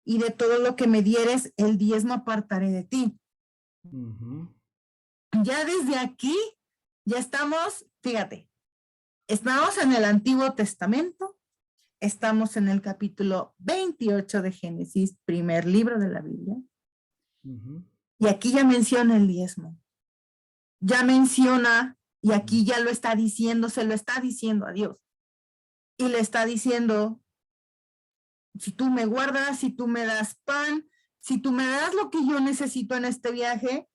y de todo lo que me dieres, el diezmo apartaré de ti. Ya desde aquí, ya estamos, fíjate, estamos en el Antiguo Testamento, estamos en el capítulo 28 de Génesis, primer libro de la Biblia, y aquí ya menciona el diezmo. Ya menciona, y aquí ya lo está diciendo, se lo está diciendo a Dios. Y le está diciendo, si tú me guardas, si tú me das pan, si tú me das lo que yo necesito en este viaje,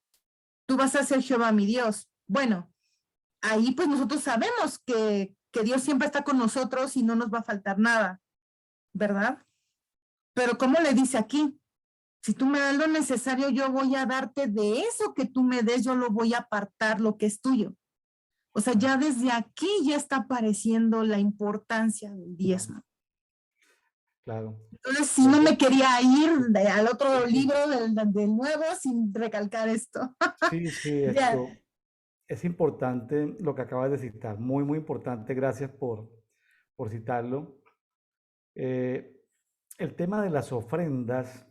tú vas a ser Jehová mi Dios. Bueno, ahí pues nosotros sabemos que Dios siempre está con nosotros y no nos va a faltar nada, ¿verdad? Pero ¿cómo le dice aquí? Si tú me das lo necesario, yo voy a darte de eso que tú me des, yo lo voy a apartar, lo que es tuyo. O sea, ya desde aquí ya está apareciendo la importancia del diezmo. claro. Entonces, sí, El no me bo- quería ir al otro sí, libro del nuevo sin recalcar esto. sí, sí, Ya, esto es importante lo que acabas de citar, muy, muy importante, gracias por citarlo. Eh, el tema de las ofrendas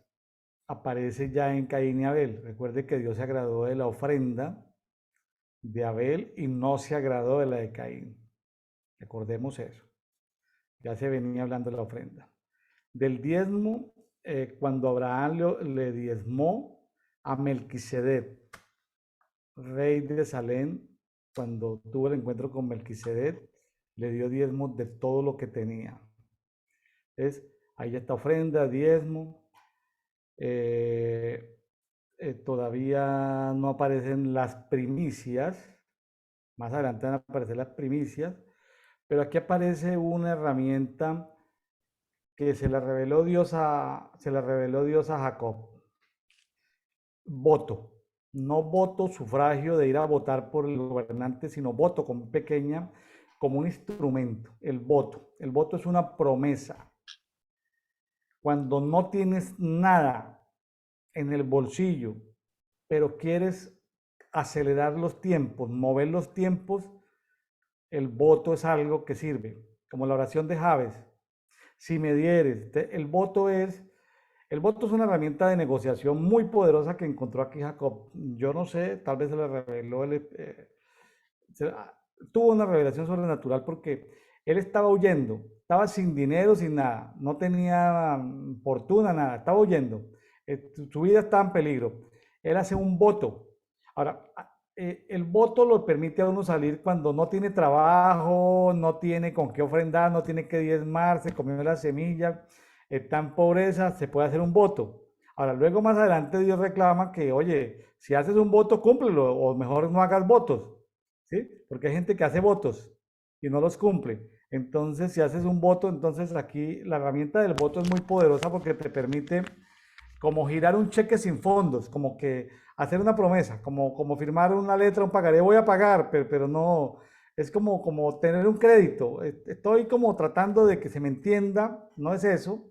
aparece ya en Caín y Abel. Recuerde que Dios se agradó de la ofrenda de Abel y no se agradó de la de Caín. Recordemos eso. Ya se venía hablando de la ofrenda. Del diezmo, cuando Abraham le diezmó a Melquisedec, rey de Salem, cuando tuvo el encuentro con Melquisedec, le dio diezmo de todo lo que tenía. Es, ahí está ofrenda, diezmo. eh, Todavía no aparecen las primicias. Más adelante van a aparecer las primicias. Pero aquí aparece una herramienta que se la reveló Dios a Jacob. Voto. No voto, sufragio de ir a votar por el gobernante, sino voto con pequeña, como un instrumento. El voto. El voto es una promesa. Cuando no tienes nada en el bolsillo, pero quieres acelerar los tiempos, mover los tiempos, el voto es algo que sirve, como la oración de Javes. Si me dieres, el voto es una herramienta de negociación muy poderosa que encontró aquí Jacob. Yo no sé, tal vez se le reveló, tuvo una revelación sobrenatural porque él estaba huyendo, estaba sin dinero, sin nada, no tenía fortuna, nada, estaba huyendo. Su vida estaba en peligro. Él hace un voto. Ahora, el voto lo permite a uno salir cuando no tiene trabajo, no tiene con qué ofrendar, no tiene que diezmar, se comió la semilla, está en pobreza, se puede hacer un voto. Ahora, luego más adelante Dios reclama que, oye, si haces un voto, cúmplelo, o mejor no hagas votos. ¿Sí? Porque hay gente que hace votos y no los cumple. Entonces, si haces un voto, entonces aquí la herramienta del voto es muy poderosa porque te permite como girar un cheque sin fondos, como que hacer una promesa, como firmar una letra, un pagaré, voy a pagar, pero no, es como tener un crédito. Estoy como tratando de que se me entienda, no es eso,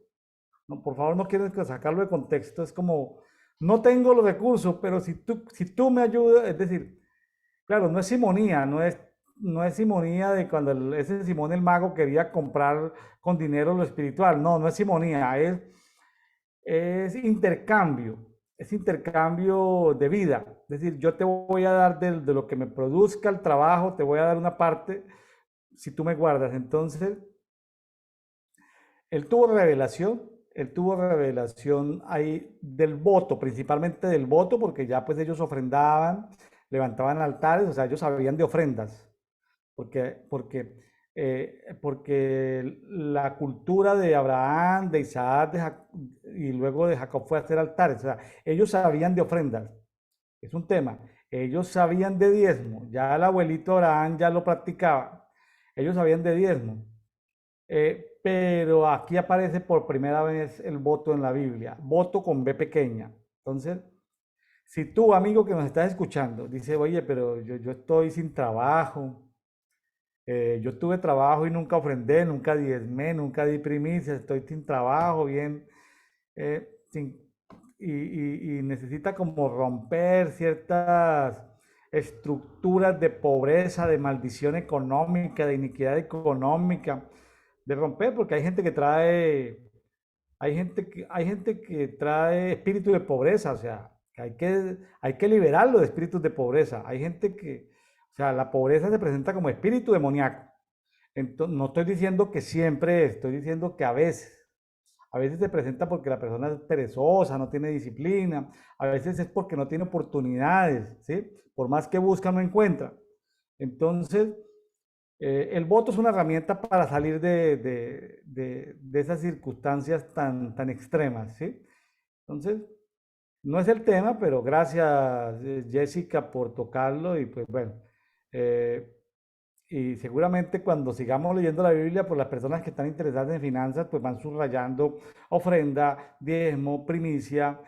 no, por favor no quiero sacarlo de contexto, es como, no tengo los recursos, pero si tú me ayudas, es decir, claro, no es simonía, no es simonía de cuando ese Simón el mago quería comprar con dinero lo espiritual. No, no es simonía, es intercambio de vida. Es decir, yo te voy a dar de lo que me produzca el trabajo, te voy a dar una parte si tú me guardas. Entonces, él tuvo revelación, él tuvo revelación ahí del voto, principalmente del voto, porque ya pues ellos ofrendaban, levantaban altares, o sea, ellos sabían de ofrendas. Porque la cultura de Abraham, de Isaac y luego de Jacob fue hacer altares. O sea, ellos sabían de ofrendas. Es un tema. Ellos sabían de diezmo. Ya el abuelito Abraham ya lo practicaba. Ellos sabían de diezmo. Pero aquí aparece por primera vez el voto en la Biblia. Voto con B pequeña. Entonces, si tú, amigo que nos estás escuchando, dice, oye, pero yo estoy sin trabajo, yo tuve trabajo y nunca ofrendé, nunca diezmé, nunca di primicias, estoy sin trabajo, bien, eh, sin- y necesita como romper ciertas estructuras de pobreza, de maldición económica, de iniquidad económica, de romper, porque hay gente que trae espíritu de pobreza, o sea, que hay que liberarlo de espíritus de pobreza. Hay gente que, o sea, la pobreza se presenta como espíritu demoníaco. Entonces, no estoy diciendo que siempre estoy diciendo que a veces se presenta porque la persona es perezosa, no tiene disciplina, a veces es porque no tiene oportunidades, ¿sí? Por más que busca, no encuentra. Entonces, el voto es una herramienta para salir de esas circunstancias tan extremas, ¿sí? Entonces, no es el tema, pero gracias, Jessica, por tocarlo y pues bueno, eh, y seguramente cuando sigamos leyendo la Biblia, pues las personas que están interesadas en finanzas, pues van subrayando ofrenda, diezmo, primicia,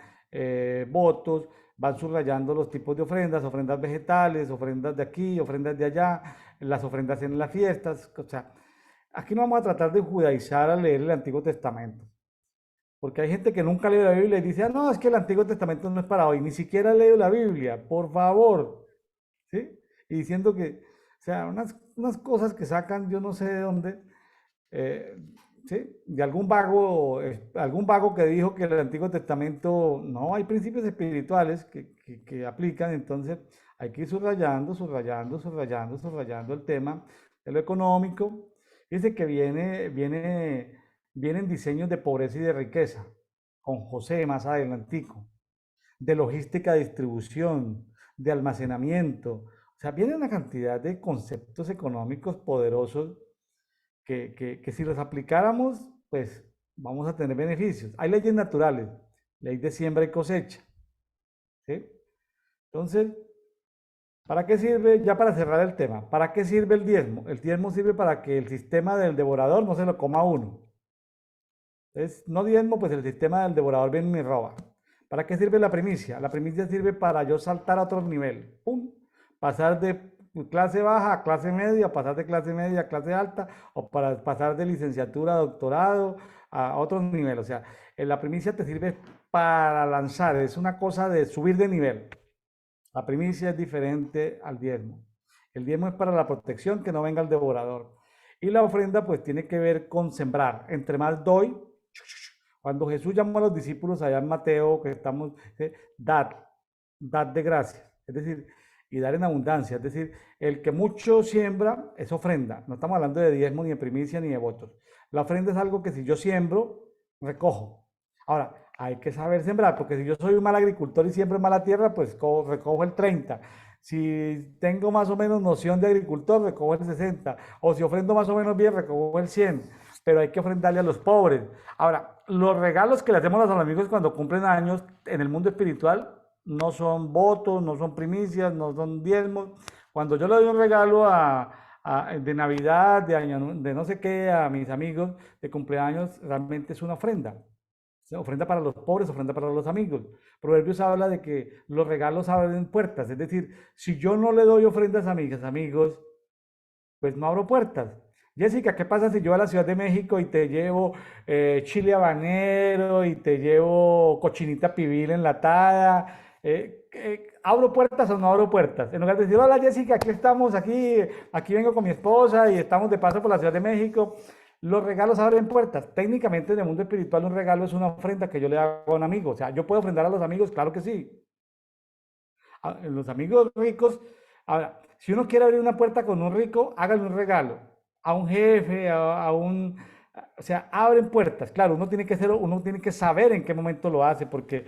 votos, van subrayando los tipos de ofrendas, ofrendas vegetales, ofrendas de aquí, ofrendas de allá, las ofrendas en las fiestas. O sea, aquí no vamos a tratar de judaizar al leer el Antiguo Testamento. Porque hay gente que nunca lee la Biblia y dice, ah, no, es que el Antiguo Testamento no es para hoy, ni siquiera leo la Biblia, por favor, ¿sí? Y diciendo que, o sea, unas cosas que sacan yo no sé de dónde, eh, ¿sí? De algún vago que dijo que en el Antiguo Testamento no hay principios espirituales que aplican, entonces hay que ir subrayando, subrayando, subrayando, subrayando el tema de lo económico. Dice que vienen diseños de pobreza y de riqueza, con José más adelantico, de logística de distribución, de almacenamiento. O sea, viene una cantidad de conceptos económicos poderosos que si los aplicáramos, pues vamos a tener beneficios. Hay leyes naturales, ley de siembra y cosecha, ¿sí? Entonces, ¿para qué sirve, ya para cerrar el tema, para qué sirve el diezmo? El diezmo sirve para que el sistema del devorador no se lo coma a uno. Entonces, no diezmo, pues el sistema del devorador viene y me roba. ¿Para qué sirve la primicia? La primicia sirve para yo saltar a otro nivel. ¡Pum! Pasar de clase baja a clase media, pasar de clase media a clase alta, o para pasar de licenciatura a doctorado a otro nivel. O sea, la primicia te sirve para lanzar, es una cosa de subir de nivel. La primicia es diferente al diezmo. El diezmo es para la protección, que no venga el devorador. Y la ofrenda pues tiene que ver con sembrar. Entre más doy, cuando Jesús llamó a los discípulos allá en Mateo, que estamos, dad, dad de gracia. Es decir, y dar en abundancia. Es decir, el que mucho siembra es ofrenda. No estamos hablando de diezmo, ni de primicia, ni de votos. La ofrenda es algo que si yo siembro, recojo. Ahora, hay que saber sembrar, porque si yo soy un mal agricultor y siembro en mala tierra, pues recojo el 30. Si tengo más o menos noción de agricultor, recojo el 60. O si ofrendo más o menos bien, recojo el 100. Pero hay que ofrendarle a los pobres. Ahora, los regalos que le hacemos a los amigos cuando cumplen años en el mundo espiritual no son votos, no son primicias, no son diezmos. Cuando yo le doy un regalo de Navidad, de, año, de no sé qué, a mis amigos de cumpleaños, realmente es una ofrenda. Ofrenda para los pobres, ofrenda para los amigos. Proverbios habla de que los regalos abren puertas. Es decir, si yo no le doy ofrendas a mis amigos, pues no abro puertas. Jessica, ¿qué pasa si yo a la Ciudad de México y te llevo chile habanero y te llevo cochinita pibil enlatada? ¿Abro puertas o no abro puertas? En lugar de decir, hola Jessica, aquí estamos, aquí vengo con mi esposa y estamos de paso por la Ciudad de México. Los regalos abren puertas. Técnicamente en el mundo espiritual un regalo es una ofrenda que yo le hago a un amigo. O sea, ¿yo puedo ofrendar a los amigos? Claro que sí. A los amigos ricos, ahora, si uno quiere abrir una puerta con un rico, hágale un regalo. A un jefe, o sea, abren puertas. Claro, uno tiene que saber en qué momento lo hace, porque,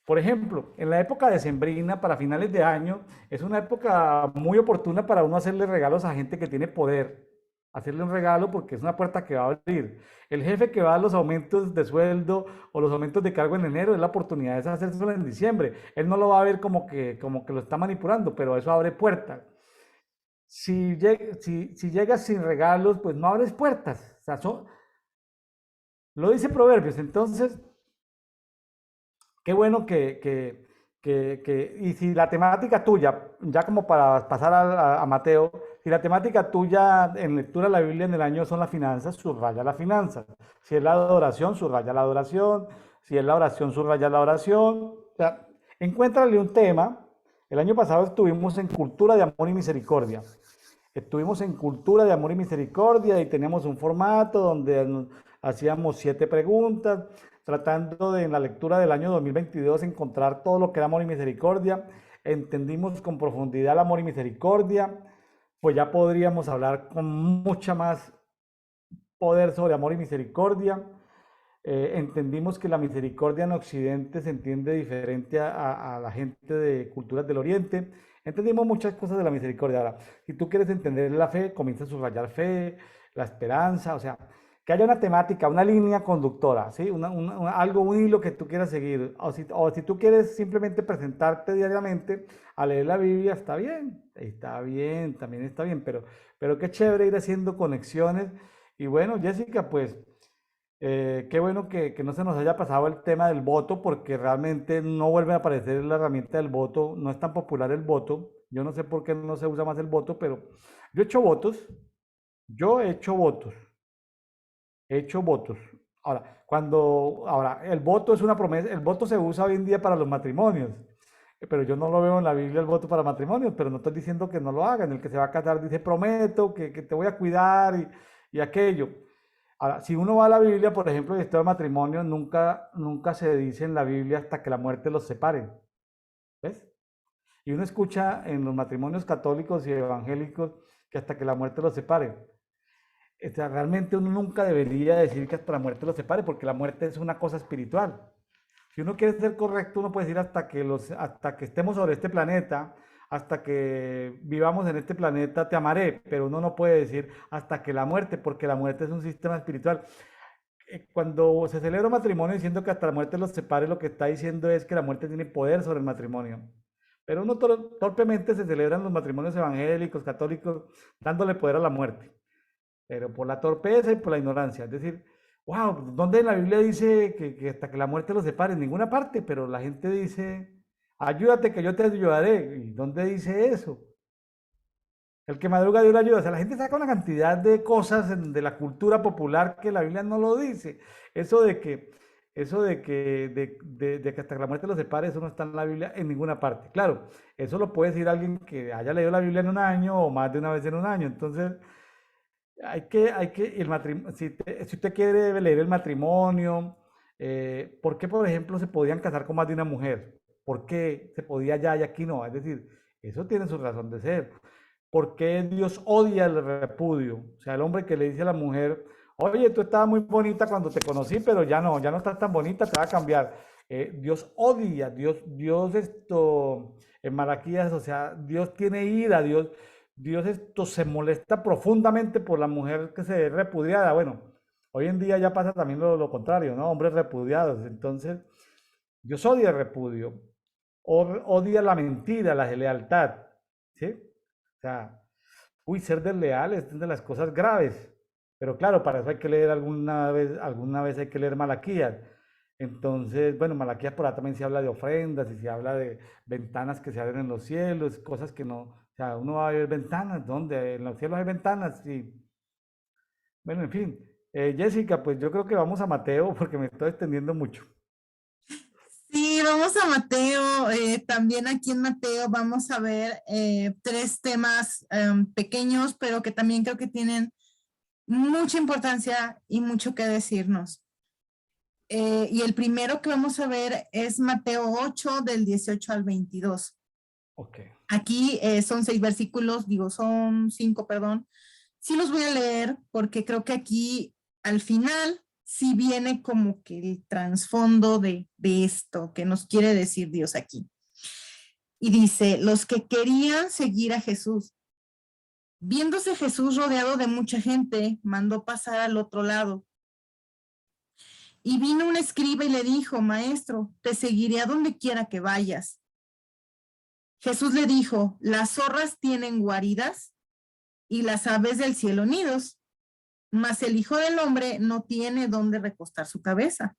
por ejemplo, en la época decembrina, para finales de año, es una época muy oportuna para uno hacerle regalos a gente que tiene poder. Hacerle un regalo porque es una puerta que va a abrir. El jefe que va a los aumentos de sueldo o los aumentos de cargo en enero es la oportunidad de hacerlo en diciembre. Él no lo va a ver como que lo está manipulando, pero eso abre puertas. Si llegas sin regalos, pues no abres puertas. O sea, lo dice Proverbios. Entonces, qué bueno y si la temática tuya, ya como para pasar a Mateo, si la temática tuya en lectura de la Biblia en el año son las finanzas, subraya las finanzas. Si es la adoración, subraya la adoración. Si es la oración, subraya la oración. O sea, encuéntrale un tema. El año pasado estuvimos en cultura de amor y misericordia. Estuvimos en cultura de amor y misericordia y teníamos un formato donde hacíamos 7 preguntas, tratando de en la lectura del año 2022 encontrar todo lo que era amor y misericordia. Entendimos con profundidad el amor y misericordia, pues ya podríamos hablar con mucha más poder sobre amor y misericordia. Entendimos que la misericordia en Occidente se entiende diferente a la gente de culturas del Oriente. Entendimos muchas cosas de la misericordia. Ahora, si tú quieres entender la fe, comienza a subrayar fe, la esperanza, o sea, que haya una temática, una línea conductora, ¿sí? Algo, un hilo que tú quieras seguir. O si tú quieres simplemente presentarte diariamente a leer la Biblia, está bien, también está bien, pero qué chévere ir haciendo conexiones. Y bueno, Jessica, pues qué bueno que no se nos haya pasado el tema del voto, porque realmente no vuelve a aparecer la herramienta del voto, no es tan popular el voto. Yo no sé por qué no se usa más el voto, pero yo he hecho votos, yo he hecho votos. He hecho votos. Ahora, el voto es una promesa, el voto se usa hoy en día para los matrimonios, pero yo no lo veo en la Biblia el voto para matrimonios, pero no estoy diciendo que no lo hagan. El que se va a casar dice, prometo que te voy a cuidar y aquello. Ahora, si uno va a la Biblia, por ejemplo, y esto del matrimonio, nunca se dice en la Biblia hasta que la muerte los separe. ¿Ves? Y uno escucha en los matrimonios católicos y evangélicos que hasta que la muerte los separe. O sea, realmente uno nunca debería decir que hasta la muerte los separe, porque la muerte es una cosa espiritual. Si uno quiere ser correcto, uno puede decir hasta que estemos sobre este planeta, hasta que vivamos en este planeta, te amaré, pero uno no puede decir hasta que la muerte, porque la muerte es un sistema espiritual. Cuando se celebra un matrimonio diciendo que hasta la muerte los separe, lo que está diciendo es que la muerte tiene poder sobre el matrimonio. Pero uno torpemente se celebran los matrimonios evangélicos, católicos, dándole poder a la muerte. Pero por la torpeza y por la ignorancia. Es decir, wow, ¿dónde en la Biblia dice que hasta que la muerte los separe? En ninguna parte, pero la gente dice, ayúdate que yo te ayudaré. ¿Y dónde dice eso? El que madruga Dios le ayuda. O sea, la gente saca una cantidad de cosas de la cultura popular que la Biblia no lo dice. Eso de que, de que hasta que la muerte los separe, eso no está en la Biblia en ninguna parte. Claro, eso lo puede decir alguien que haya leído la Biblia en un año o más de una vez en un año. Entonces, si usted quiere leer el matrimonio, ¿por qué, por ejemplo, se podían casar con más de una mujer? ¿Por qué se podía allá y aquí no? Es decir, eso tiene su razón de ser. ¿Por qué Dios odia el repudio? O sea, el hombre que le dice a la mujer, oye, tú estabas muy bonita cuando te conocí, pero ya no estás tan bonita, te va a cambiar. Dios odia, Dios esto, en Malaquías, o sea, Dios tiene ira, Dios esto se molesta profundamente por la mujer que se ve repudiada. Bueno, hoy en día ya pasa también lo contrario, ¿no? Hombres repudiados. Entonces, Dios odia el repudio, odia la mentira, la deslealtad, ¿sí? O sea, ser desleal es de las cosas graves. Pero claro, para eso hay que leer alguna vez hay que leer Malaquías. Entonces, bueno, Malaquías por ahí también se habla de ofrendas y se habla de ventanas que se abren en los cielos, cosas que no, o sea, uno va a ver ventanas, ¿dónde? En los cielos hay ventanas y, bueno, en fin. Jessica, pues yo creo que vamos a Mateo porque me estoy extendiendo mucho. Sí, vamos a Mateo. También aquí en Mateo vamos a ver tres temas pequeños, pero que también creo que tienen mucha importancia y mucho que decirnos. Y el primero que vamos a ver es Mateo 8, del 18 al 22. Ok. Aquí son 6 versículos, son 5, perdón. Sí los voy a leer porque creo que aquí al final sí viene como que el trasfondo de esto que nos quiere decir Dios aquí. Y dice, los que querían seguir a Jesús, viéndose Jesús rodeado de mucha gente, mandó pasar al otro lado. Y vino un escriba y le dijo, maestro, te seguiré a donde quiera que vayas. Jesús le dijo, las zorras tienen guaridas y las aves del cielo nidos, mas el Hijo del Hombre no tiene dónde recostar su cabeza.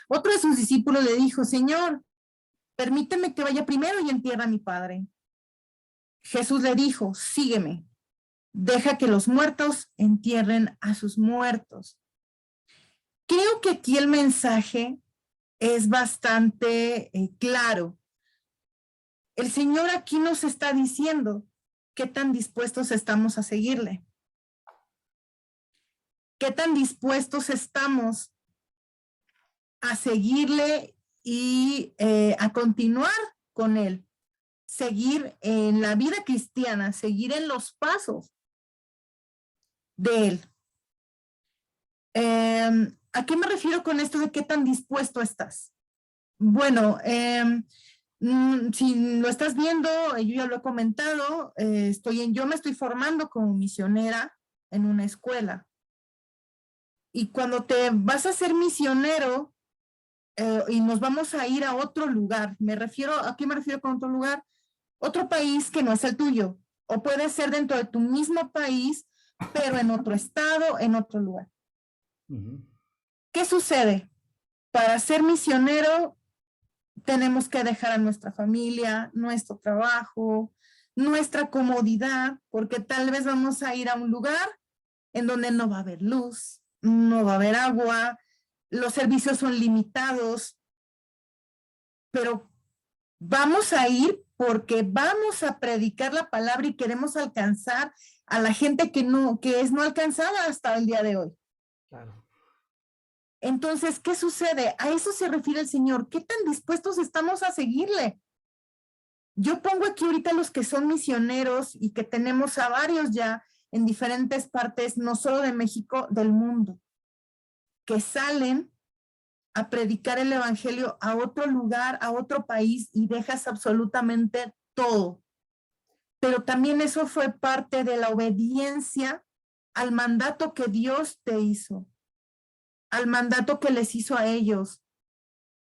Otro de sus discípulos le dijo, Señor, permíteme que vaya primero y entierre a mi padre. Jesús le dijo, sígueme, deja que los muertos entierren a sus muertos. Creo que aquí el mensaje es bastante claro. El Señor aquí nos está diciendo qué tan dispuestos estamos a seguirle. ¿Qué tan dispuestos estamos a seguirle y a continuar con él? Seguir en la vida cristiana, seguir en los pasos de él. ¿A qué me refiero con esto de qué tan dispuesto estás? Bueno, si lo estás viendo, yo ya lo he comentado, yo me estoy formando como misionera en una escuela. Y cuando te vas a ser misionero y nos vamos a ir a otro lugar, ¿a qué me refiero con otro lugar? Otro país que no es el tuyo, o puede ser dentro de tu mismo país, pero en otro estado, en otro lugar. ¿Qué sucede? Para ser misionero tenemos que dejar a nuestra familia, nuestro trabajo, nuestra comodidad, porque tal vez vamos a ir a un lugar en donde no va a haber luz, no va a haber agua, los servicios son limitados, pero vamos a ir porque vamos a predicar la palabra y queremos alcanzar a la gente que es no alcanzada hasta el día de hoy. Claro. Entonces, ¿qué sucede? A eso se refiere el Señor. ¿Qué tan dispuestos estamos a seguirle? Yo pongo aquí ahorita los que son misioneros y que tenemos a varios ya en diferentes partes, no solo de México, del mundo, que salen a predicar el evangelio a otro lugar, a otro país y dejas absolutamente todo. Pero también eso fue parte de la obediencia al mandato que Dios te hizo, al mandato que les hizo a ellos.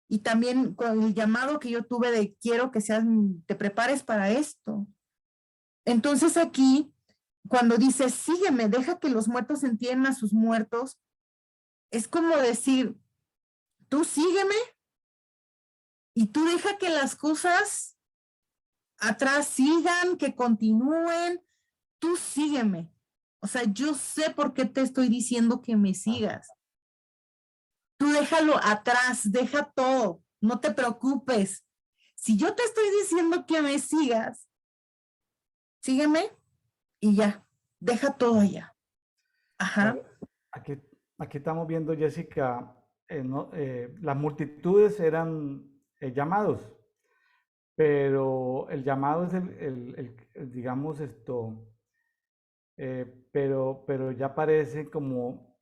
Y también con el llamado que yo tuve de quiero que te prepares para esto. Entonces aquí, cuando dice sígueme, deja que los muertos entierren a sus muertos, es como decir, tú sígueme y tú deja que las cosas atrás sigan, que continúen, tú sígueme. O sea, yo sé por qué te estoy diciendo que me sigas. Tú déjalo atrás, deja todo, no te preocupes. Si yo te estoy diciendo que me sigas, sígueme y ya, deja todo allá. Ajá. Claro. Aquí estamos viendo, Jessica, las multitudes eran llamados, pero el llamado es digamos pero ya parece como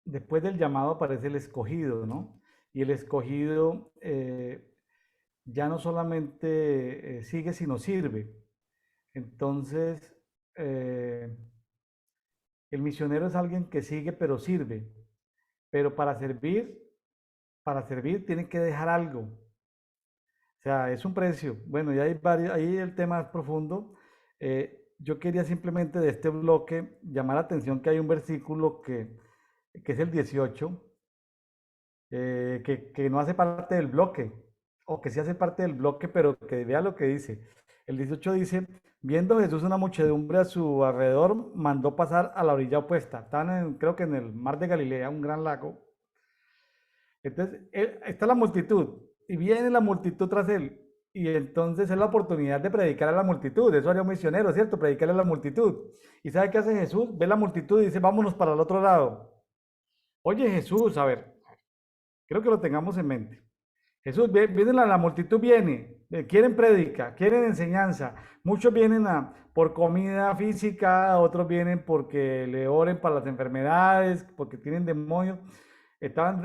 después del llamado aparece el escogido, ¿no? Y el escogido ya no solamente sigue, sino sirve. Entonces, el misionero es alguien que sigue, pero sirve. Pero para servir tiene que dejar algo. O sea, es un precio. Bueno, ya hay varios, ahí el tema es profundo. Yo quería simplemente de este bloque llamar la atención que hay un versículo que es el 18, que no hace parte del bloque, o que sí hace parte del bloque, pero que vea lo que dice. El 18 dice, viendo Jesús una muchedumbre a su alrededor, mandó pasar a la orilla opuesta. Estaban, creo que en el mar de Galilea, un gran lago. Entonces, está la multitud, y viene la multitud tras él. Y entonces es la oportunidad de predicar a la multitud. Eso haría un misionero, ¿cierto? Predicarle a la multitud. ¿Y sabe qué hace Jesús? Ve la multitud y dice, vámonos para el otro lado. Oye Jesús, a ver, creo que lo tengamos en mente. Jesús, viene la multitud, viene, quieren prédica, quieren enseñanza. Muchos vienen por comida física, otros vienen porque le oren para las enfermedades, porque tienen demonios.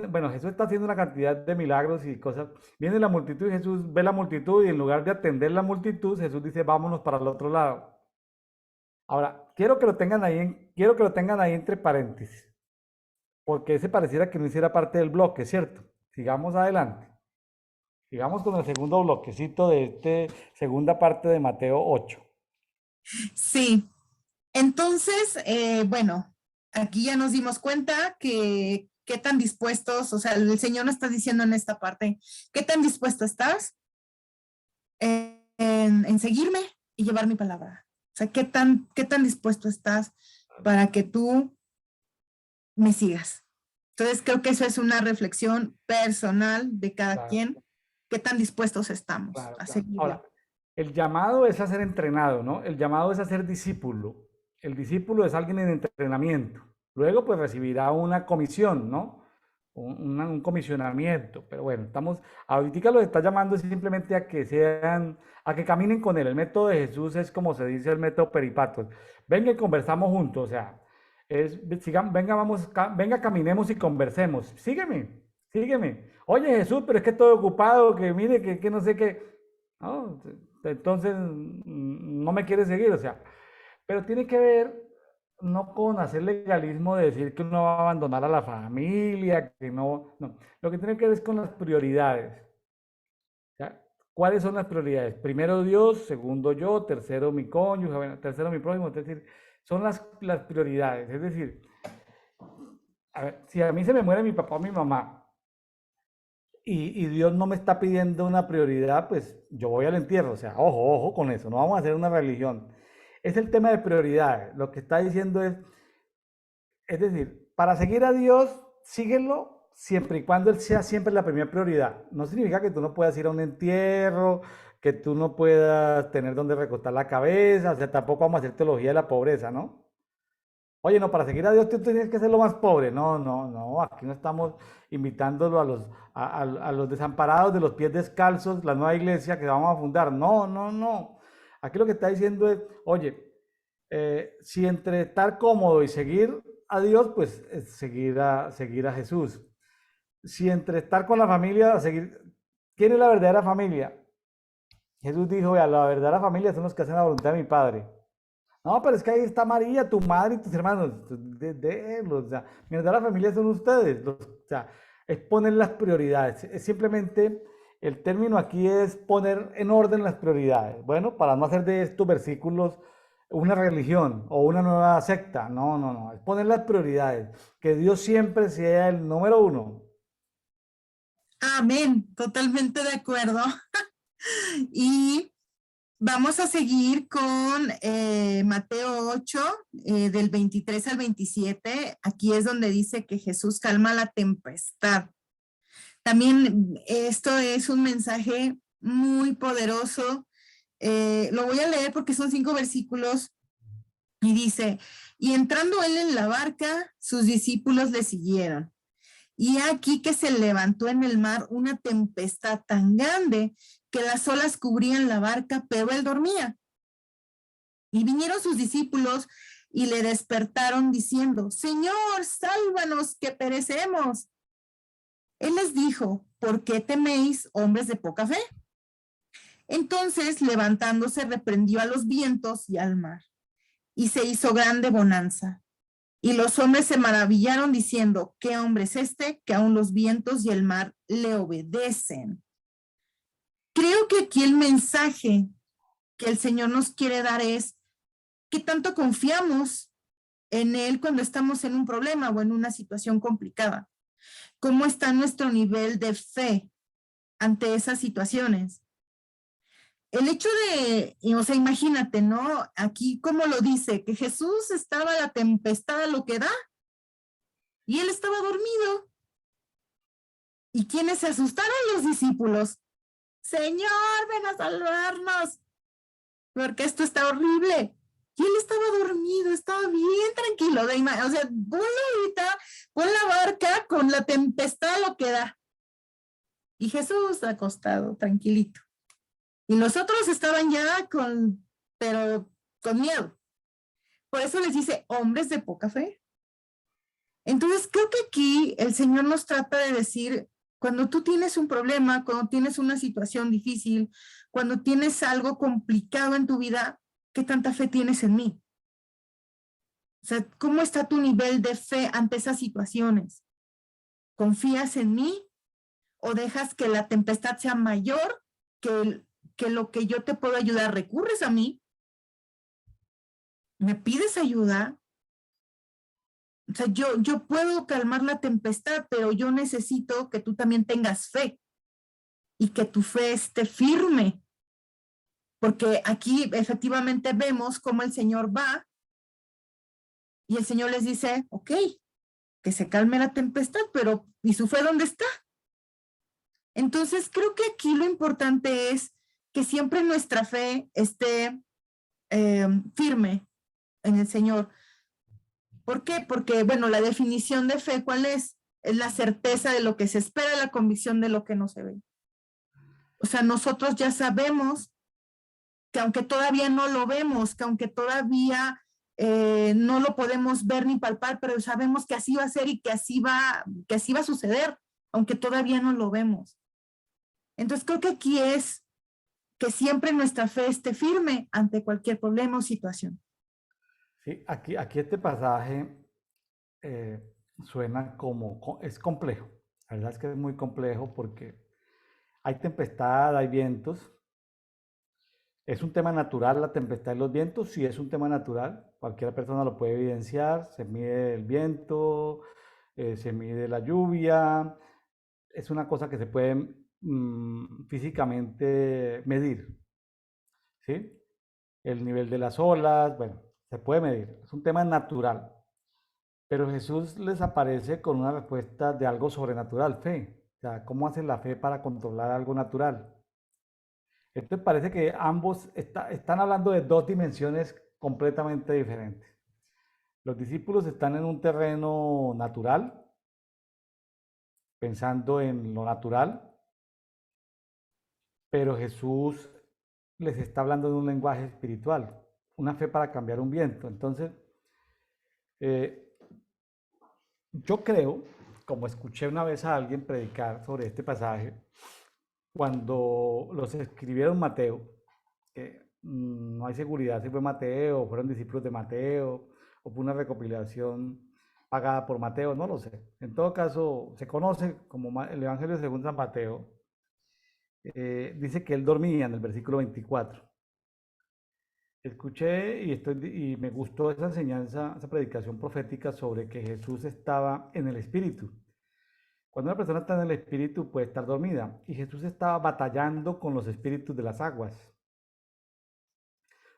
Bueno, Jesús está haciendo una cantidad de milagros y cosas. Viene la multitud y Jesús ve la multitud y en lugar de atender la multitud, Jesús dice, vámonos para el otro lado. Ahora, quiero que lo tengan ahí entre paréntesis, porque ese pareciera que no hiciera parte del bloque, ¿cierto? Sigamos adelante. Sigamos con el segundo bloquecito de esta segunda parte de Mateo 8. Sí. Entonces, bueno, aquí ya nos dimos cuenta que qué tan dispuestos, o sea, el Señor nos está diciendo en esta parte, qué tan dispuesto estás en seguirme y llevar mi palabra. O sea, qué tan dispuesto estás para que tú me sigas. Entonces, creo que eso es una reflexión personal de cada Claro, quien, qué tan dispuestos estamos claro, a claro. seguirlo. Ahora, el llamado es a ser entrenado, ¿no? El llamado es a ser discípulo. El discípulo es alguien en entrenamiento. Luego, pues recibirá una comisión, ¿no? Un comisionamiento. Pero bueno, ahorita los está llamando simplemente a que caminen con él. El método de Jesús es como se dice el método peripatos. Venga y conversamos juntos, o sea, venga, caminemos y conversemos. Sígueme. Oye Jesús, pero es que estoy ocupado, que mire, que no sé qué. No, entonces no me quiere seguir, o sea, pero tiene que ver no con hacer legalismo de decir que uno va a abandonar a la familia, que no. Lo que tiene que ver es con las prioridades. ¿Ya? ¿Cuáles son las prioridades? Primero Dios, segundo yo, tercero mi cónyuge, bueno, tercero mi prójimo, es decir, son las prioridades. Es decir, a ver, si a mí se me muere mi papá o mi mamá y Dios no me está pidiendo una prioridad, pues yo voy al entierro. O sea, ojo con eso, no vamos a hacer una religión. es el tema de prioridades. Lo que está diciendo es decir, para seguir a Dios, síguelo siempre y cuando Él sea siempre la primera prioridad. No significa que tú no puedas ir a un entierro, que tú no puedas tener donde recostar la cabeza, o sea, tampoco vamos a hacer teología de la pobreza, ¿no? Oye, no, para seguir a Dios tú tienes que ser lo más pobre. No, no, no, aquí no estamos invitándolo a los desamparados de los pies descalzos, la nueva iglesia que vamos a fundar. No, no, no. Aquí lo que está diciendo es, oye, si entre estar cómodo y seguir a Dios, pues seguir a Jesús. Si entre estar con la familia, seguir... ¿Quién es la verdadera familia? Jesús dijo, vea, la verdadera familia son los que hacen la voluntad de mi Padre. No, pero es que ahí está María, tu madre y tus hermanos. Déjenlos, o sea, mi verdadera familia son ustedes. O sea, es poner las prioridades. Es simplemente, el término aquí es poner en orden las prioridades. Bueno, para no hacer de estos versículos una religión o una nueva secta. No, no, no. Es poner las prioridades. Que Dios siempre sea el número uno. Amén, totalmente de acuerdo. Y vamos a seguir con Mateo 8, del 23 al 27. Aquí es donde dice que Jesús calma la tempestad. También esto es un mensaje muy poderoso. Lo voy a leer porque son 5 versículos y dice, y entrando él en la barca, sus discípulos le siguieron. Y aquí que se levantó en el mar una tempestad tan grande que las olas cubrían la barca, pero él dormía. Y vinieron sus discípulos y le despertaron diciendo, Señor, sálvanos que perecemos. Él les dijo, ¿por qué teméis, hombres de poca fe? Entonces, levantándose, reprendió a los vientos y al mar, y se hizo grande bonanza. Y los hombres se maravillaron diciendo, ¿qué hombre es este que aún los vientos y el mar le obedecen? Creo que aquí el mensaje que el Señor nos quiere dar es que tanto confiamos en Él cuando estamos en un problema o en una situación complicada. ¿Cómo está nuestro nivel de fe ante esas situaciones? El hecho de, o sea, imagínate, ¿no? Aquí, como lo dice, que Jesús estaba a la tempestad a lo que da y él estaba dormido. ¿Y quiénes se asustaron? Los discípulos. Señor, ven a salvarnos, porque esto está horrible. Y él estaba dormido, estaba bien tranquilo. O sea, ponlo ahorita, pon la barca con la tempestad a lo que da. Y Jesús acostado, tranquilito. Y los otros estaban ya pero con miedo. Por eso les dice, hombres de poca fe. Entonces, creo que aquí el Señor nos trata de decir, cuando tú tienes un problema, cuando tienes una situación difícil, cuando tienes algo complicado en tu vida, ¿qué tanta fe tienes en mí? O sea, ¿cómo está tu nivel de fe ante esas situaciones? ¿Confías en mí o dejas que la tempestad sea mayor que lo que yo te puedo ayudar? ¿Recurres a mí? ¿Me pides ayuda? O sea, yo puedo calmar la tempestad, pero yo necesito que tú también tengas fe y que tu fe esté firme, porque aquí efectivamente vemos cómo el Señor va y el Señor les dice, ok, que se calme la tempestad, pero ¿y su fe dónde está? Entonces, creo que aquí lo importante es que siempre nuestra fe esté firme en el Señor. ¿Por qué? Porque, bueno, la definición de fe, ¿cuál es? Es la certeza de lo que se espera, la convicción de lo que no se ve. O sea, nosotros ya sabemos que aunque todavía no lo vemos, que aunque todavía no lo podemos ver ni palpar, pero sabemos que así va a ser y que así va a suceder, aunque todavía no lo vemos. Entonces creo que aquí es que siempre nuestra fe esté firme ante cualquier problema o situación. Sí, aquí este pasaje eh, suena como, es complejo. La verdad es que es muy complejo porque hay tempestad, hay vientos. ¿Es un tema natural la tempestad y los vientos? Sí, es un tema natural. Cualquier persona lo puede evidenciar. Se mide el viento, se mide la lluvia. Es una cosa que se puede físicamente medir. ¿Sí? el nivel de las olas, bueno, se puede medir, es un tema natural. Pero Jesús les aparece con una respuesta de algo sobrenatural, fe. O sea, ¿cómo hace la fe para controlar algo natural? Entonces parece que ambos están hablando de dos dimensiones completamente diferentes. Los discípulos están en un terreno natural, pensando en lo natural, pero Jesús les está hablando de un lenguaje espiritual, una fe para cambiar un viento. Entonces, eh, yo creo, como escuché una vez a alguien predicar sobre este pasaje, cuando los escribieron Mateo, que no hay seguridad si fue Mateo, o fueron discípulos de Mateo, o fue una recopilación pagada por Mateo, no lo sé. En todo caso, se conoce como el Evangelio según San Mateo. Dice que él dormía en el versículo 24. Escuché y me gustó esa enseñanza, esa predicación profética sobre que Jesús estaba en el Espíritu. Cuando una persona está en el Espíritu puede estar dormida y Jesús estaba batallando con los espíritus de las aguas.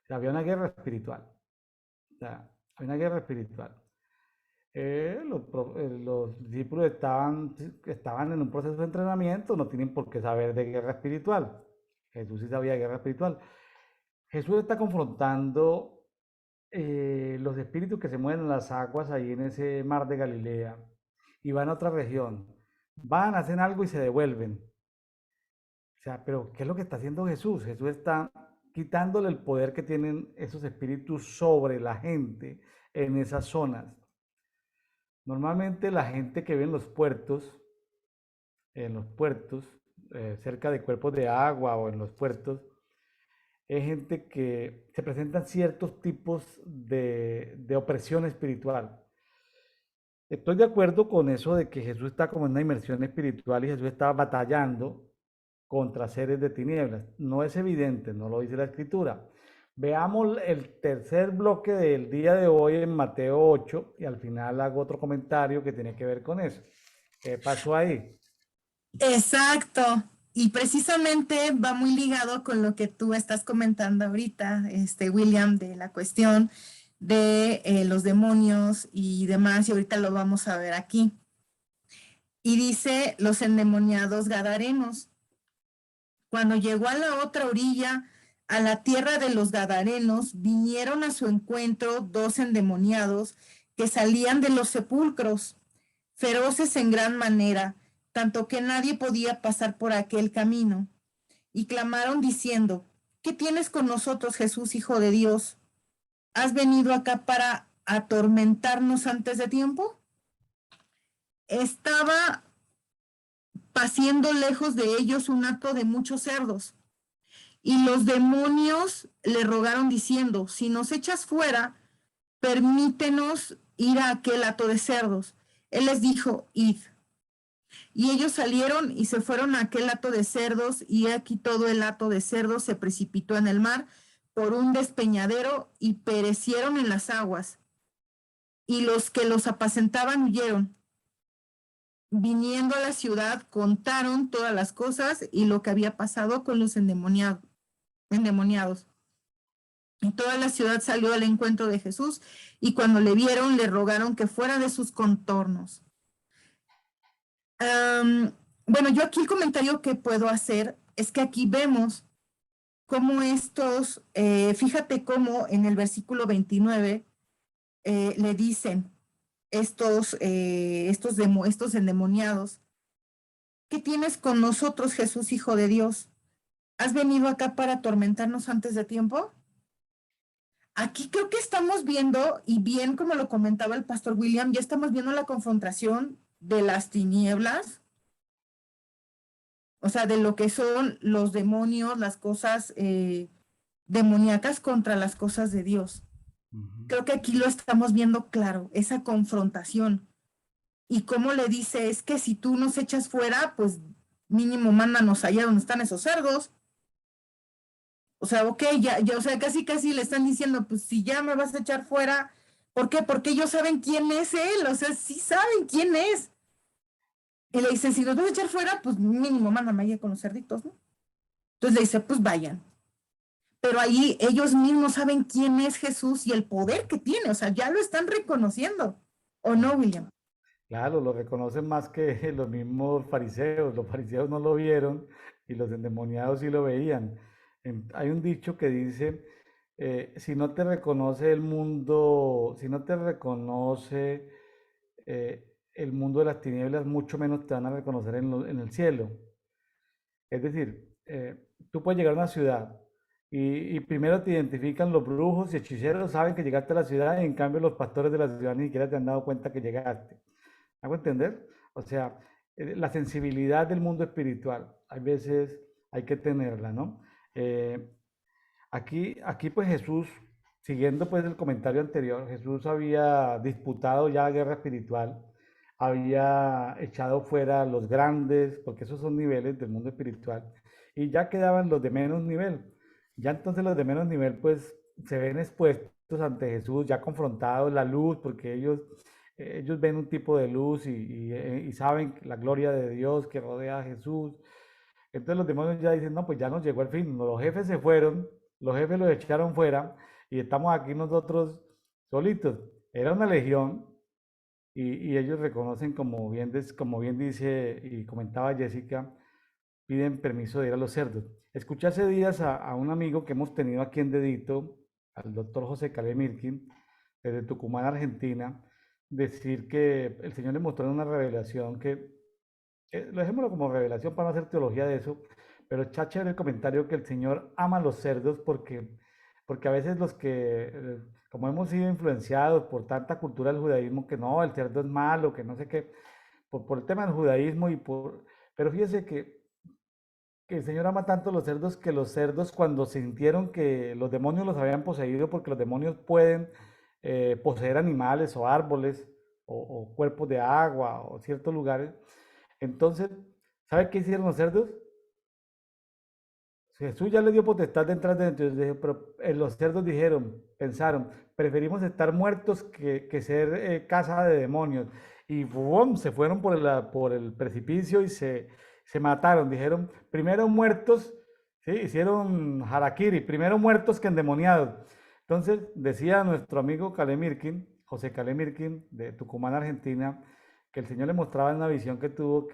O sea, había una guerra espiritual. O sea, había una guerra espiritual. Los discípulos estaban en un proceso de entrenamiento, no tienen por qué saber de guerra espiritual. Jesús sí sabía de guerra espiritual. Jesús está confrontando los espíritus que se mueven en las aguas ahí en ese mar de Galilea y van a otra región. Van, hacen algo y se devuelven. O sea, pero ¿qué es lo que está haciendo Jesús? Jesús está quitándole el poder que tienen esos espíritus sobre la gente en esas zonas. Normalmente la gente que ve en los puertos, cerca de cuerpos de agua o en los puertos, es gente que se presentan ciertos tipos de opresión espiritual. Estoy de acuerdo con eso de que Jesús está como en una inmersión espiritual y Jesús está batallando contra seres de tinieblas. No es evidente, no lo dice la escritura. Veamos el tercer bloque del día de hoy en Mateo 8 y al final hago otro comentario que tiene que ver con eso. ¿Qué pasó ahí? Exacto. Y precisamente va muy ligado con lo que tú estás comentando ahorita, William, de la cuestión de los demonios y demás, y ahorita lo vamos a ver aquí. Y dice los endemoniados gadarenos. Cuando llegó a la otra orilla, a la tierra de los gadarenos, vinieron a su encuentro dos endemoniados que salían de los sepulcros, feroces en gran manera, tanto que nadie podía pasar por aquel camino. Y clamaron diciendo, ¿qué tienes con nosotros, Jesús, Hijo de Dios? ¿Has venido acá para atormentarnos antes de tiempo? Estaba paciendo lejos de ellos un hato de muchos cerdos. Y los demonios le rogaron diciendo, si nos echas fuera, permítenos ir a aquel hato de cerdos. Él les dijo, id. Y ellos salieron y se fueron a aquel hato de cerdos, y aquí todo el hato de cerdos se precipitó en el mar por un despeñadero y perecieron en las aguas. Y los que los apacentaban huyeron. Viniendo a la ciudad, contaron todas las cosas y lo que había pasado con los endemoniados. Y toda la ciudad salió al encuentro de Jesús, y cuando le vieron, le rogaron que fuera de sus contornos. Bueno, yo aquí el comentario que puedo hacer es que aquí vemos cómo estos, fíjate cómo en el versículo 29 le dicen estos endemoniados, ¿qué tienes con nosotros, Jesús, Hijo de Dios? ¿Has venido acá para atormentarnos antes de tiempo? Aquí creo que estamos viendo, y bien como lo comentaba el pastor William, ya estamos viendo la confrontación de las tinieblas, o sea, de lo que son los demonios, las cosas demoníacas contra las cosas de Dios. Creo que aquí lo estamos viendo claro, esa confrontación. Y cómo le dice, es que si tú nos echas fuera, pues mínimo mándanos allá donde están esos cerdos. O sea, ok, ya, o sea, casi le están diciendo, pues si ya me vas a echar fuera, ¿por qué? Porque ellos saben quién es él, o sea, sí saben quién es. Y le dice, si nos vas a echar fuera, pues mínimo mándame allá con los cerditos, ¿no? Entonces le dice, pues vayan. pero ahí ellos mismos saben quién es Jesús y el poder que tiene, o sea, ya lo están reconociendo, ¿o no, William? Claro, lo reconocen más que los mismos fariseos. Los fariseos no lo vieron y los endemoniados sí lo veían. Hay un dicho que dice, si no te reconoce el mundo, si no te reconoce el mundo de las tinieblas, mucho menos te van a reconocer en el cielo. Es decir, tú puedes llegar a una ciudad y primero te identifican los brujos y hechiceros, saben que llegaste a la ciudad y en cambio los pastores de la ciudad ni siquiera te han dado cuenta que llegaste. ¿Hago entender? O sea, la sensibilidad del mundo espiritual, hay veces hay que tenerla, ¿no? Eh, aquí pues Jesús, siguiendo pues el comentario anterior, Jesús había disputado ya guerra espiritual, había echado fuera a los grandes, porque esos son niveles del mundo espiritual, y ya quedaban los de menos nivel. Ya entonces los de menos nivel pues se ven expuestos ante Jesús, ya confrontados la luz, porque ellos ven un tipo de luz y saben la gloria de Dios que rodea a Jesús. Entonces los demonios ya dicen, no, pues ya nos llegó el fin, los jefes se fueron, los jefes los echaron fuera y estamos aquí nosotros solitos. Era una legión y ellos reconocen, como bien dice y comentaba Jessica, piden permiso de ir a los cerdos. Escuché hace días a un amigo que hemos tenido aquí en Dedito, al doctor José Calé Mirkin, desde Tucumán, Argentina, decir que el Señor le mostró en una revelación que lo dejémoslo como revelación para no hacer teología de eso, pero está chévere el comentario que el Señor ama a los cerdos porque a veces como hemos sido influenciados por tanta cultura del judaísmo, que no, el cerdo es malo, que no sé qué, por el tema del judaísmo pero fíjese que el Señor ama tanto a los cerdos que los cerdos cuando sintieron que los demonios los habían poseído, porque los demonios pueden poseer animales o árboles o cuerpos de agua o ciertos lugares, entonces, ¿sabe qué hicieron los cerdos? Jesús ya le dio potestad de entrar dentro, pero los cerdos pensaron, preferimos estar muertos que ser casa de demonios. Y ¡bum! Se fueron por el precipicio y se mataron. Dijeron, primero muertos, ¿sí? Hicieron harakiri, primero muertos que endemoniados. Entonces, decía nuestro amigo Calemirkin, José Calemirkin, de Tucumán, Argentina, que el Señor le mostraba en una visión que tuvo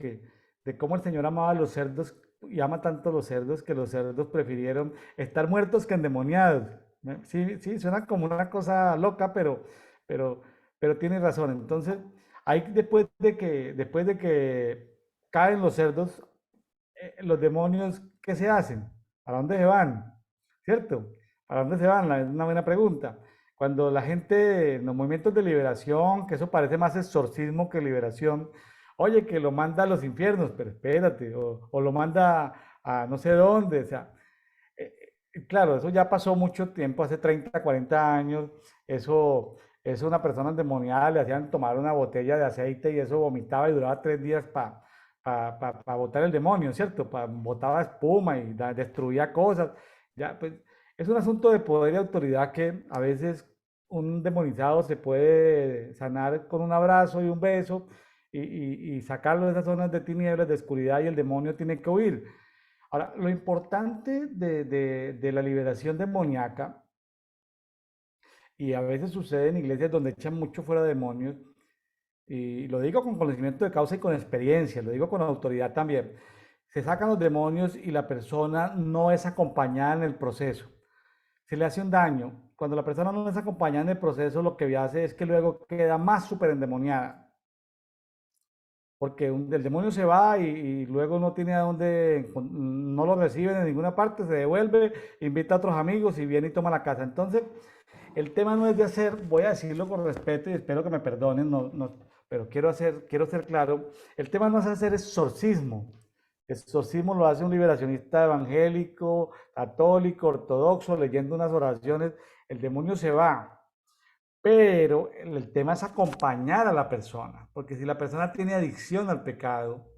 de cómo el Señor amaba a los cerdos y ama tanto a los cerdos que los cerdos prefirieron estar muertos que endemoniados. Sí, sí, suena como una cosa loca, pero, pero tiene razón. Entonces, ahí después de que caen los cerdos, los demonios, ¿qué se hacen? ¿Para dónde se van? ¿Cierto? ¿Para dónde se van? Es una buena pregunta. Cuando la gente, en los movimientos de liberación, que eso parece más exorcismo que liberación, oye, que lo manda a los infiernos, pero espérate, o lo manda a no sé dónde, o sea, claro, eso ya pasó mucho tiempo, hace 30, 40 años, eso una persona endemoniada le hacían tomar una botella de aceite y eso vomitaba y duraba 3 días para botar el demonio, ¿cierto? Botaba espuma y destruía cosas, ya, pues, es un asunto de poder y autoridad que a veces un demonizado se puede sanar con un abrazo y un beso y sacarlo de esas zonas de tinieblas, de oscuridad y el demonio tiene que huir. Ahora, lo importante de la liberación demoníaca, y a veces sucede en iglesias donde echan mucho fuera demonios, y lo digo con conocimiento de causa y con experiencia, lo digo con autoridad también, se sacan los demonios y la persona no es acompañada en el proceso. Se le hace un daño. Cuando la persona no es acompañada en el proceso, lo que hace es que luego queda más súper endemoniada. Porque el demonio se va y luego no tiene a dónde, no lo recibe en ninguna parte, se devuelve, invita a otros amigos y viene y toma la casa. Entonces, el tema no es de hacer, voy a decirlo con respeto y espero que me perdonen, pero quiero ser claro, el tema no es hacer exorcismo. Exorcismo lo hace un liberacionista evangélico, católico, ortodoxo, leyendo unas oraciones, el demonio se va, pero el tema es acompañar a la persona, porque si la persona tiene adicción al pecado,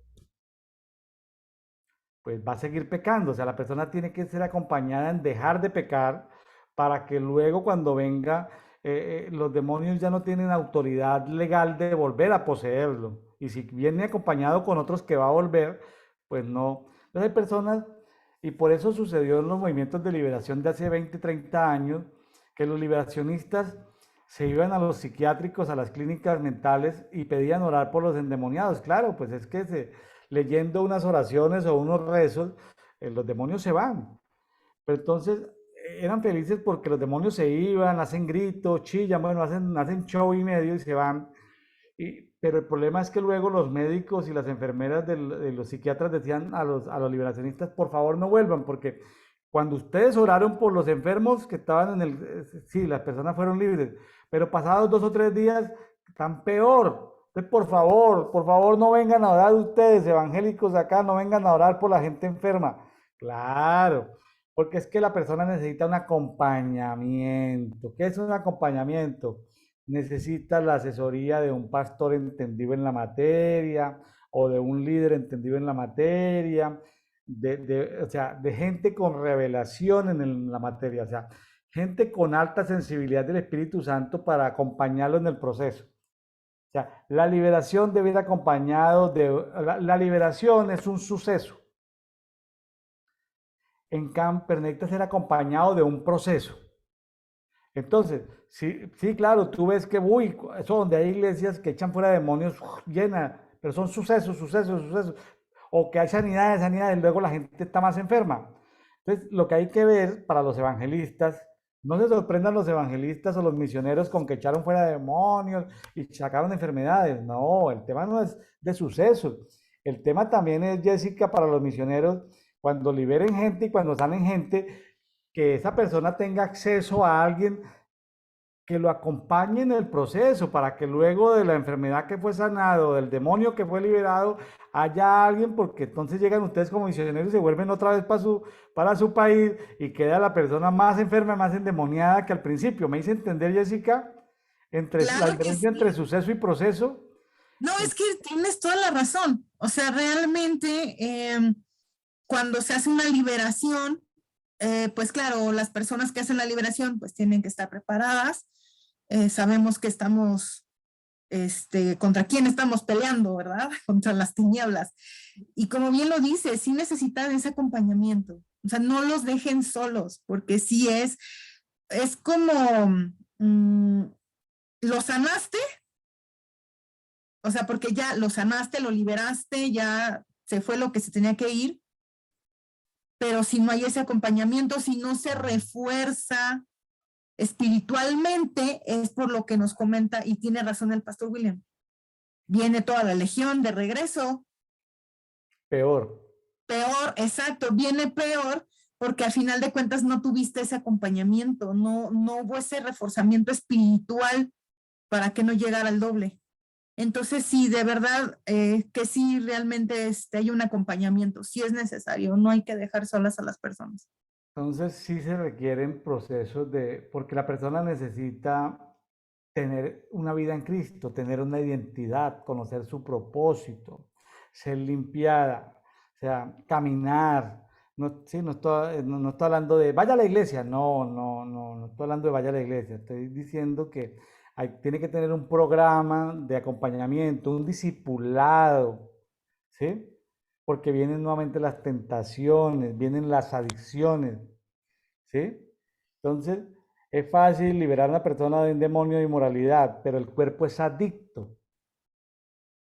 pues va a seguir pecando. O sea, la persona tiene que ser acompañada en dejar de pecar para que luego cuando venga, los demonios ya no tienen autoridad legal de volver a poseerlo. Y si viene acompañado con otros que va a volver, pues no. Entonces hay personas, Y por eso sucedió en los movimientos de liberación de hace 20, 30 años, que los liberacionistas se iban a los psiquiátricos, a las clínicas mentales y pedían orar por los endemoniados. Claro, pues es que leyendo unas oraciones o unos rezos, los demonios se van. Pero entonces eran felices porque los demonios se iban, hacen gritos, chillan, bueno, hacen show y medio y se van. Pero el problema es que luego los médicos y las enfermeras de los psiquiatras decían a los liberacionistas, por favor no vuelvan, porque cuando ustedes oraron por los enfermos que estaban en sí, las personas fueron libres, pero pasados 2 o 3 días están peor. Entonces, por favor, no vengan a orar ustedes, evangélicos acá, no vengan a orar por la gente enferma. Claro, porque es que la persona necesita un acompañamiento. ¿Qué es un acompañamiento? Necesita la asesoría de un pastor entendido en la materia o de un líder entendido en la materia, o sea, de gente con revelación en la materia, o sea, gente con alta sensibilidad del Espíritu Santo para acompañarlo en el proceso. O sea, la liberación debe ir acompañado la liberación es un suceso. En cambio, necesita ser acompañado de un proceso. Entonces, sí, sí, claro, tú ves que, uy, eso donde hay iglesias que echan fuera demonios, llena, pero son sucesos, sucesos, sucesos, o que hay sanidades, sanidades, luego la gente está más enferma. Entonces, lo que hay que ver para los evangelistas, no se sorprendan los evangelistas o los misioneros con que echaron fuera demonios y sacaron enfermedades. No, el tema no es de sucesos. El tema también es, Jessica, para los misioneros, cuando liberen gente y cuando salen gente, que esa persona tenga acceso a alguien que lo acompañe en el proceso para que luego de la enfermedad que fue sanado, del demonio que fue liberado, haya alguien, porque entonces llegan ustedes como misioneros y se vuelven otra vez para su país y queda la persona más enferma, más endemoniada que al principio. ¿Me hice entender, Jessica? La Claro que diferencia entre sí. suceso y proceso. No, es que tienes toda la razón. O sea, realmente cuando se hace una liberación, pues claro, las personas que hacen la liberación pues tienen que estar preparadas. Sabemos que estamos, contra quién estamos peleando, ¿verdad? Contra las tinieblas. Y como bien lo dice, sí necesitan ese acompañamiento. O sea, no los dejen solos, porque sí es como, mm, lo sanaste, o sea, porque ya lo sanaste, lo liberaste, ya se fue lo que se tenía que ir, pero si no hay ese acompañamiento, si no se refuerza espiritualmente, es por lo que nos comenta, y tiene razón el pastor William, viene toda la legión de regreso. Peor. Peor, exacto, viene peor porque al final de cuentas no tuviste ese acompañamiento, no hubo ese reforzamiento espiritual para que no llegara al doble. Entonces, sí, de verdad que sí, realmente hay un acompañamiento, sí es necesario, no hay que dejar solas a las personas. Entonces sí se requieren procesos porque la persona necesita tener una vida en Cristo, tener una identidad, conocer su propósito, ser limpiada, o sea, caminar. No, sí, no estoy hablando de vaya a la iglesia, no estoy hablando de vaya a la iglesia, estoy diciendo que tiene que tener un programa de acompañamiento, un discipulado, ¿sí? Porque vienen nuevamente las tentaciones, vienen las adicciones, ¿sí? Entonces, es fácil liberar a una persona de un demonio de inmoralidad, pero el cuerpo es adicto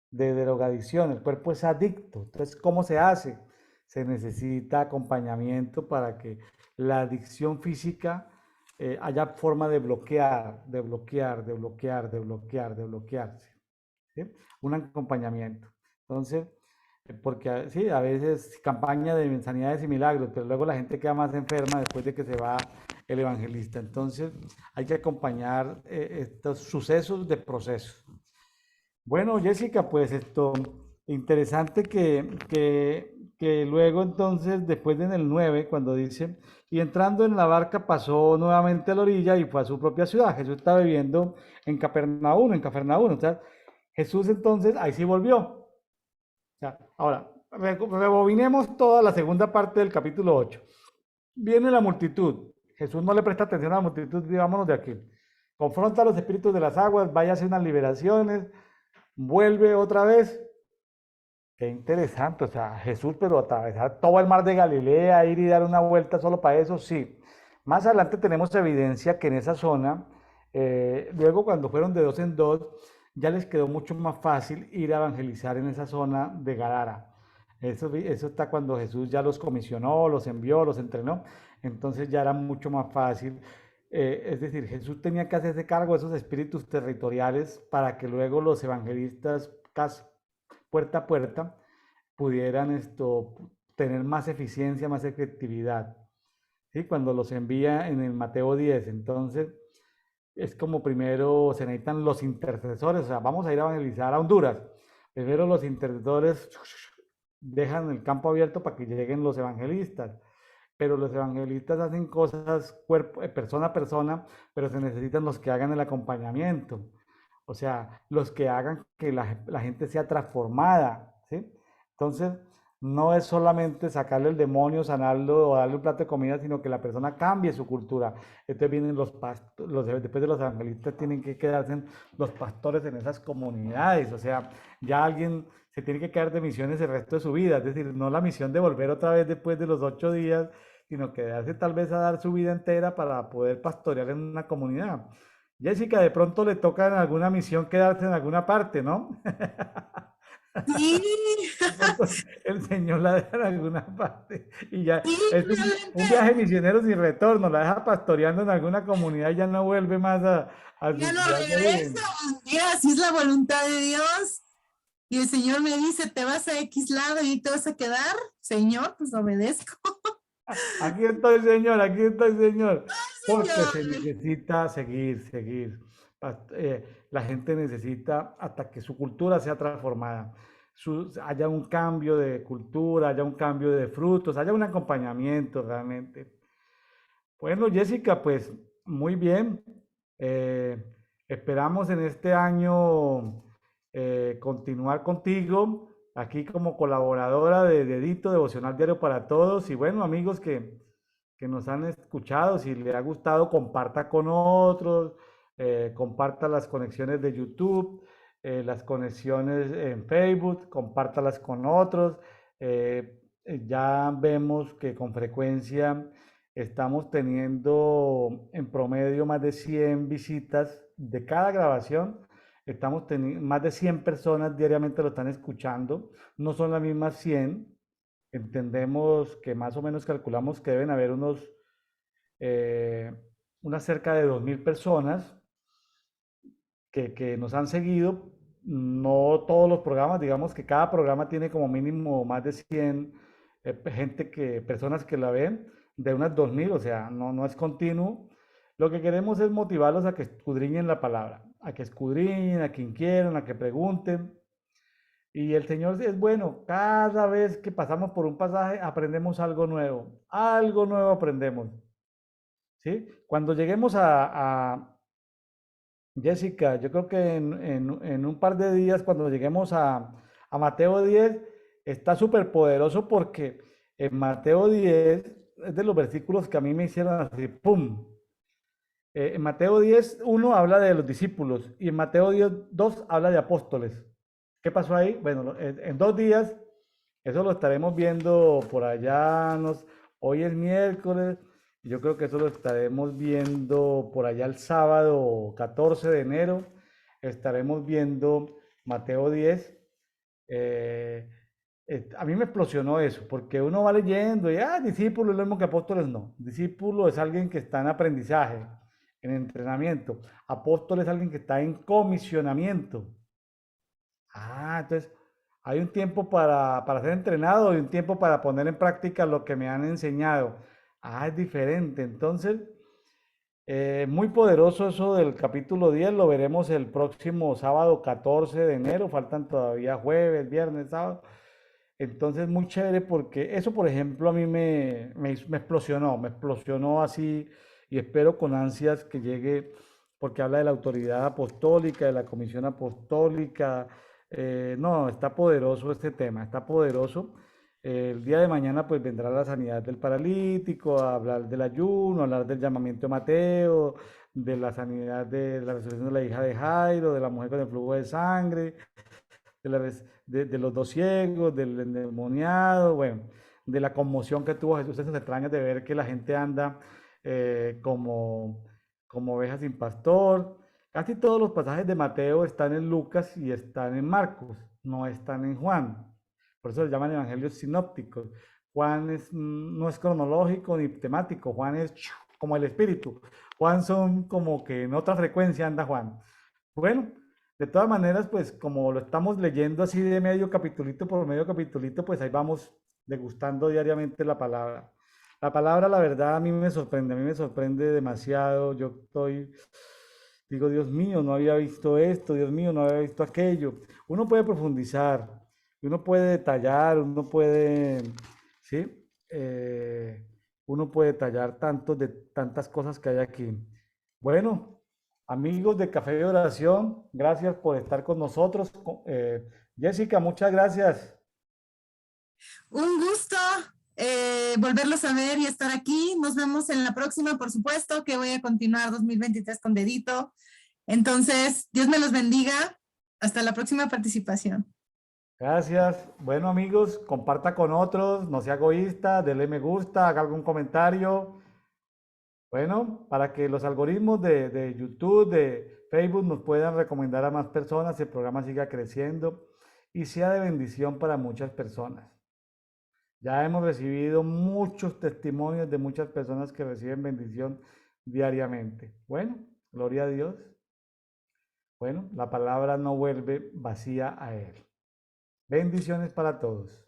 de drogadicción, el cuerpo es adicto. Entonces, ¿cómo se hace? Se necesita acompañamiento para que la adicción física haya forma de bloquear, de bloquear, de bloquear, de bloquear, de bloquearse. ¿Sí? Un acompañamiento. Entonces, porque sí, a veces campaña de sanidades y milagros, pero luego la gente queda más enferma después de que se va el evangelista. Entonces, hay que acompañar estos sucesos de proceso. Bueno, Jessica, pues esto, interesante que luego entonces, después en el 9 cuando dice, y entrando en la barca pasó nuevamente a la orilla y fue a su propia ciudad. Jesús estaba viviendo en Cafarnaúm. O sea, Jesús entonces ahí sí volvió. O sea, ahora, rebobinemos toda la segunda parte del capítulo 8. Viene la multitud. Jesús no le presta atención a la multitud, digámonos de aquí. Confronta a los espíritus de las aguas, vaya a hacer unas liberaciones, vuelve otra vez Qué interesante, o sea, Jesús, pero atravesar todo el mar de Galilea, ir y dar una vuelta solo para eso, sí. Más adelante tenemos evidencia que en esa zona, luego cuando fueron de dos en dos, ya les quedó mucho más fácil ir a evangelizar en esa zona de Gadara. Eso está cuando Jesús ya los comisionó, los envió, los entrenó, entonces ya era mucho más fácil. Es decir, Jesús tenía que hacerse cargo de esos espíritus territoriales para que luego los evangelistas puerta a puerta pudieran tener más eficiencia, más efectividad. ¿Sí? Cuando los envía en el Mateo 10, entonces es como primero se necesitan los intercesores, o sea, vamos a ir a evangelizar a Honduras. Primero los intercesores dejan el campo abierto para que lleguen los evangelistas, pero los evangelistas hacen cosas persona a persona, pero se necesitan los que hagan el acompañamiento, o sea, los que hagan que la gente sea transformada, ¿sí? Entonces, no es solamente sacarle el demonio, sanarlo o darle un plato de comida, sino que la persona cambie su cultura. Entonces vienen después de los evangelistas tienen que quedarse los pastores en esas comunidades, o sea, ya alguien se tiene que quedar de misiones el resto de su vida, es decir, no la misión de volver otra vez después de los 8 días, sino quedarse tal vez a dar su vida entera para poder pastorear en una comunidad. Jessica, de pronto le toca en alguna misión quedarse en alguna parte, ¿no? Sí, De pronto el Señor la deja en alguna parte y ya sí, es un viaje misionero sin retorno, la deja pastoreando en alguna comunidad y ya no vuelve más a ya su no ciudad de regreso. origen. Mira, así es la voluntad de Dios. Y el Señor me dice, ¿te vas a X lado y te vas a quedar? Señor, pues obedezco. Aquí estoy, Señor, aquí estoy, Señor. Porque se Señor. necesita seguir. La gente necesita hasta que su cultura sea transformada, haya un cambio de cultura, haya un cambio de frutos, haya un acompañamiento realmente. Bueno, Jessica, pues muy bien. Eh, Esperamos en este año continuar contigo aquí como colaboradora de Dedito Devocional Diario para Todos. Y bueno, amigos que nos han escuchado, si le ha gustado, comparta con otros, comparta las conexiones de YouTube, las conexiones en Facebook, compártalas con otros. Ya vemos que con frecuencia estamos teniendo en promedio más de 100 visitas de cada grabación. Estamos teniendo más de 100 personas diariamente lo están escuchando. No son las mismas 100. Entendemos que más o menos calculamos que deben haber eh, unas cerca de 2000 personas que nos han seguido. No todos los programas, digamos que cada programa tiene como mínimo más de 100 personas que la ven, de unas 2000, o sea, no es continuo. Lo que queremos es motivarlos a que escudriñen la palabra, a que escudriñen, a que inquieran, a que pregunten. Y el Señor es bueno. Cada vez que pasamos por un pasaje aprendemos algo nuevo. Algo nuevo aprendemos. ¿Sí? Cuando lleguemos a Jessica, yo creo que en un par de días, cuando lleguemos a Mateo 10, está súper poderoso porque en Mateo 10 es de los versículos que a mí me hicieron así, ¡pum! En Mateo 10, uno habla de los discípulos y en Mateo 10, 2 habla de apóstoles. ¿Qué pasó ahí? Bueno, en 2 días, eso lo estaremos viendo por allá. Hoy es miércoles, y yo creo que eso lo estaremos viendo por allá el sábado 14 de enero. Estaremos viendo Mateo 10. Eh, a mí me explosionó eso, porque uno va leyendo y, discípulo es lo mismo que apóstoles, no. Discípulo es alguien que está en aprendizaje, en entrenamiento. Apóstol es alguien que está en comisionamiento. Entonces hay un tiempo para ser entrenado y un tiempo para poner en práctica lo que me han enseñado. Es diferente. Entonces, muy poderoso eso del capítulo 10, lo veremos el próximo sábado 14 de enero, faltan todavía jueves, viernes, sábado. Entonces, muy chévere porque eso, por ejemplo, a mí me explosionó así y espero con ansias que llegue porque habla de la autoridad apostólica, de la comisión apostólica. No, está poderoso este tema, está poderoso. El día de mañana pues vendrá la sanidad del paralítico, a hablar del ayuno, a hablar del llamamiento de Mateo, de la sanidad de la resurrección de la hija de Jairo, de la mujer con el flujo de sangre. de los dos ciegos, del endemoniado, bueno, de la conmoción que tuvo Jesús en sus entrañas de ver que la gente anda como ovejas sin pastor. Casi todos los pasajes de Mateo están en Lucas y están en Marcos, no están en Juan. Por eso se llaman evangelios sinópticos. Juan no es cronológico ni temático, Juan es como el espíritu. Juan son como que en otra frecuencia anda Juan. Bueno, de todas maneras, pues como lo estamos leyendo así de medio capitulito por medio capitulito, pues ahí vamos degustando diariamente la palabra. La palabra, la verdad, a mí me sorprende demasiado. Yo estoy, digo, Dios mío, no había visto esto, Dios mío, no había visto aquello. Uno puede profundizar, uno puede detallar, uno puede, ¿sí? Eh, Uno puede detallar tantas cosas que hay aquí. Bueno, amigos de Café de Oración, gracias por estar con nosotros. Jessica, muchas gracias. Un gusto volverlos a ver y estar aquí. Nos vemos en la próxima, por supuesto, que voy a continuar 2023 con dedito. Entonces, Dios me los bendiga. Hasta la próxima participación. Gracias. Bueno, amigos, comparta con otros, no sea egoísta, denle me gusta, haga algún comentario. Bueno, para que los algoritmos de YouTube, de Facebook nos puedan recomendar a más personas, el programa siga creciendo y sea de bendición para muchas personas. Ya hemos recibido muchos testimonios de muchas personas que reciben bendición diariamente. Bueno, gloria a Dios. Bueno, la palabra no vuelve vacía a Él. Bendiciones para todos.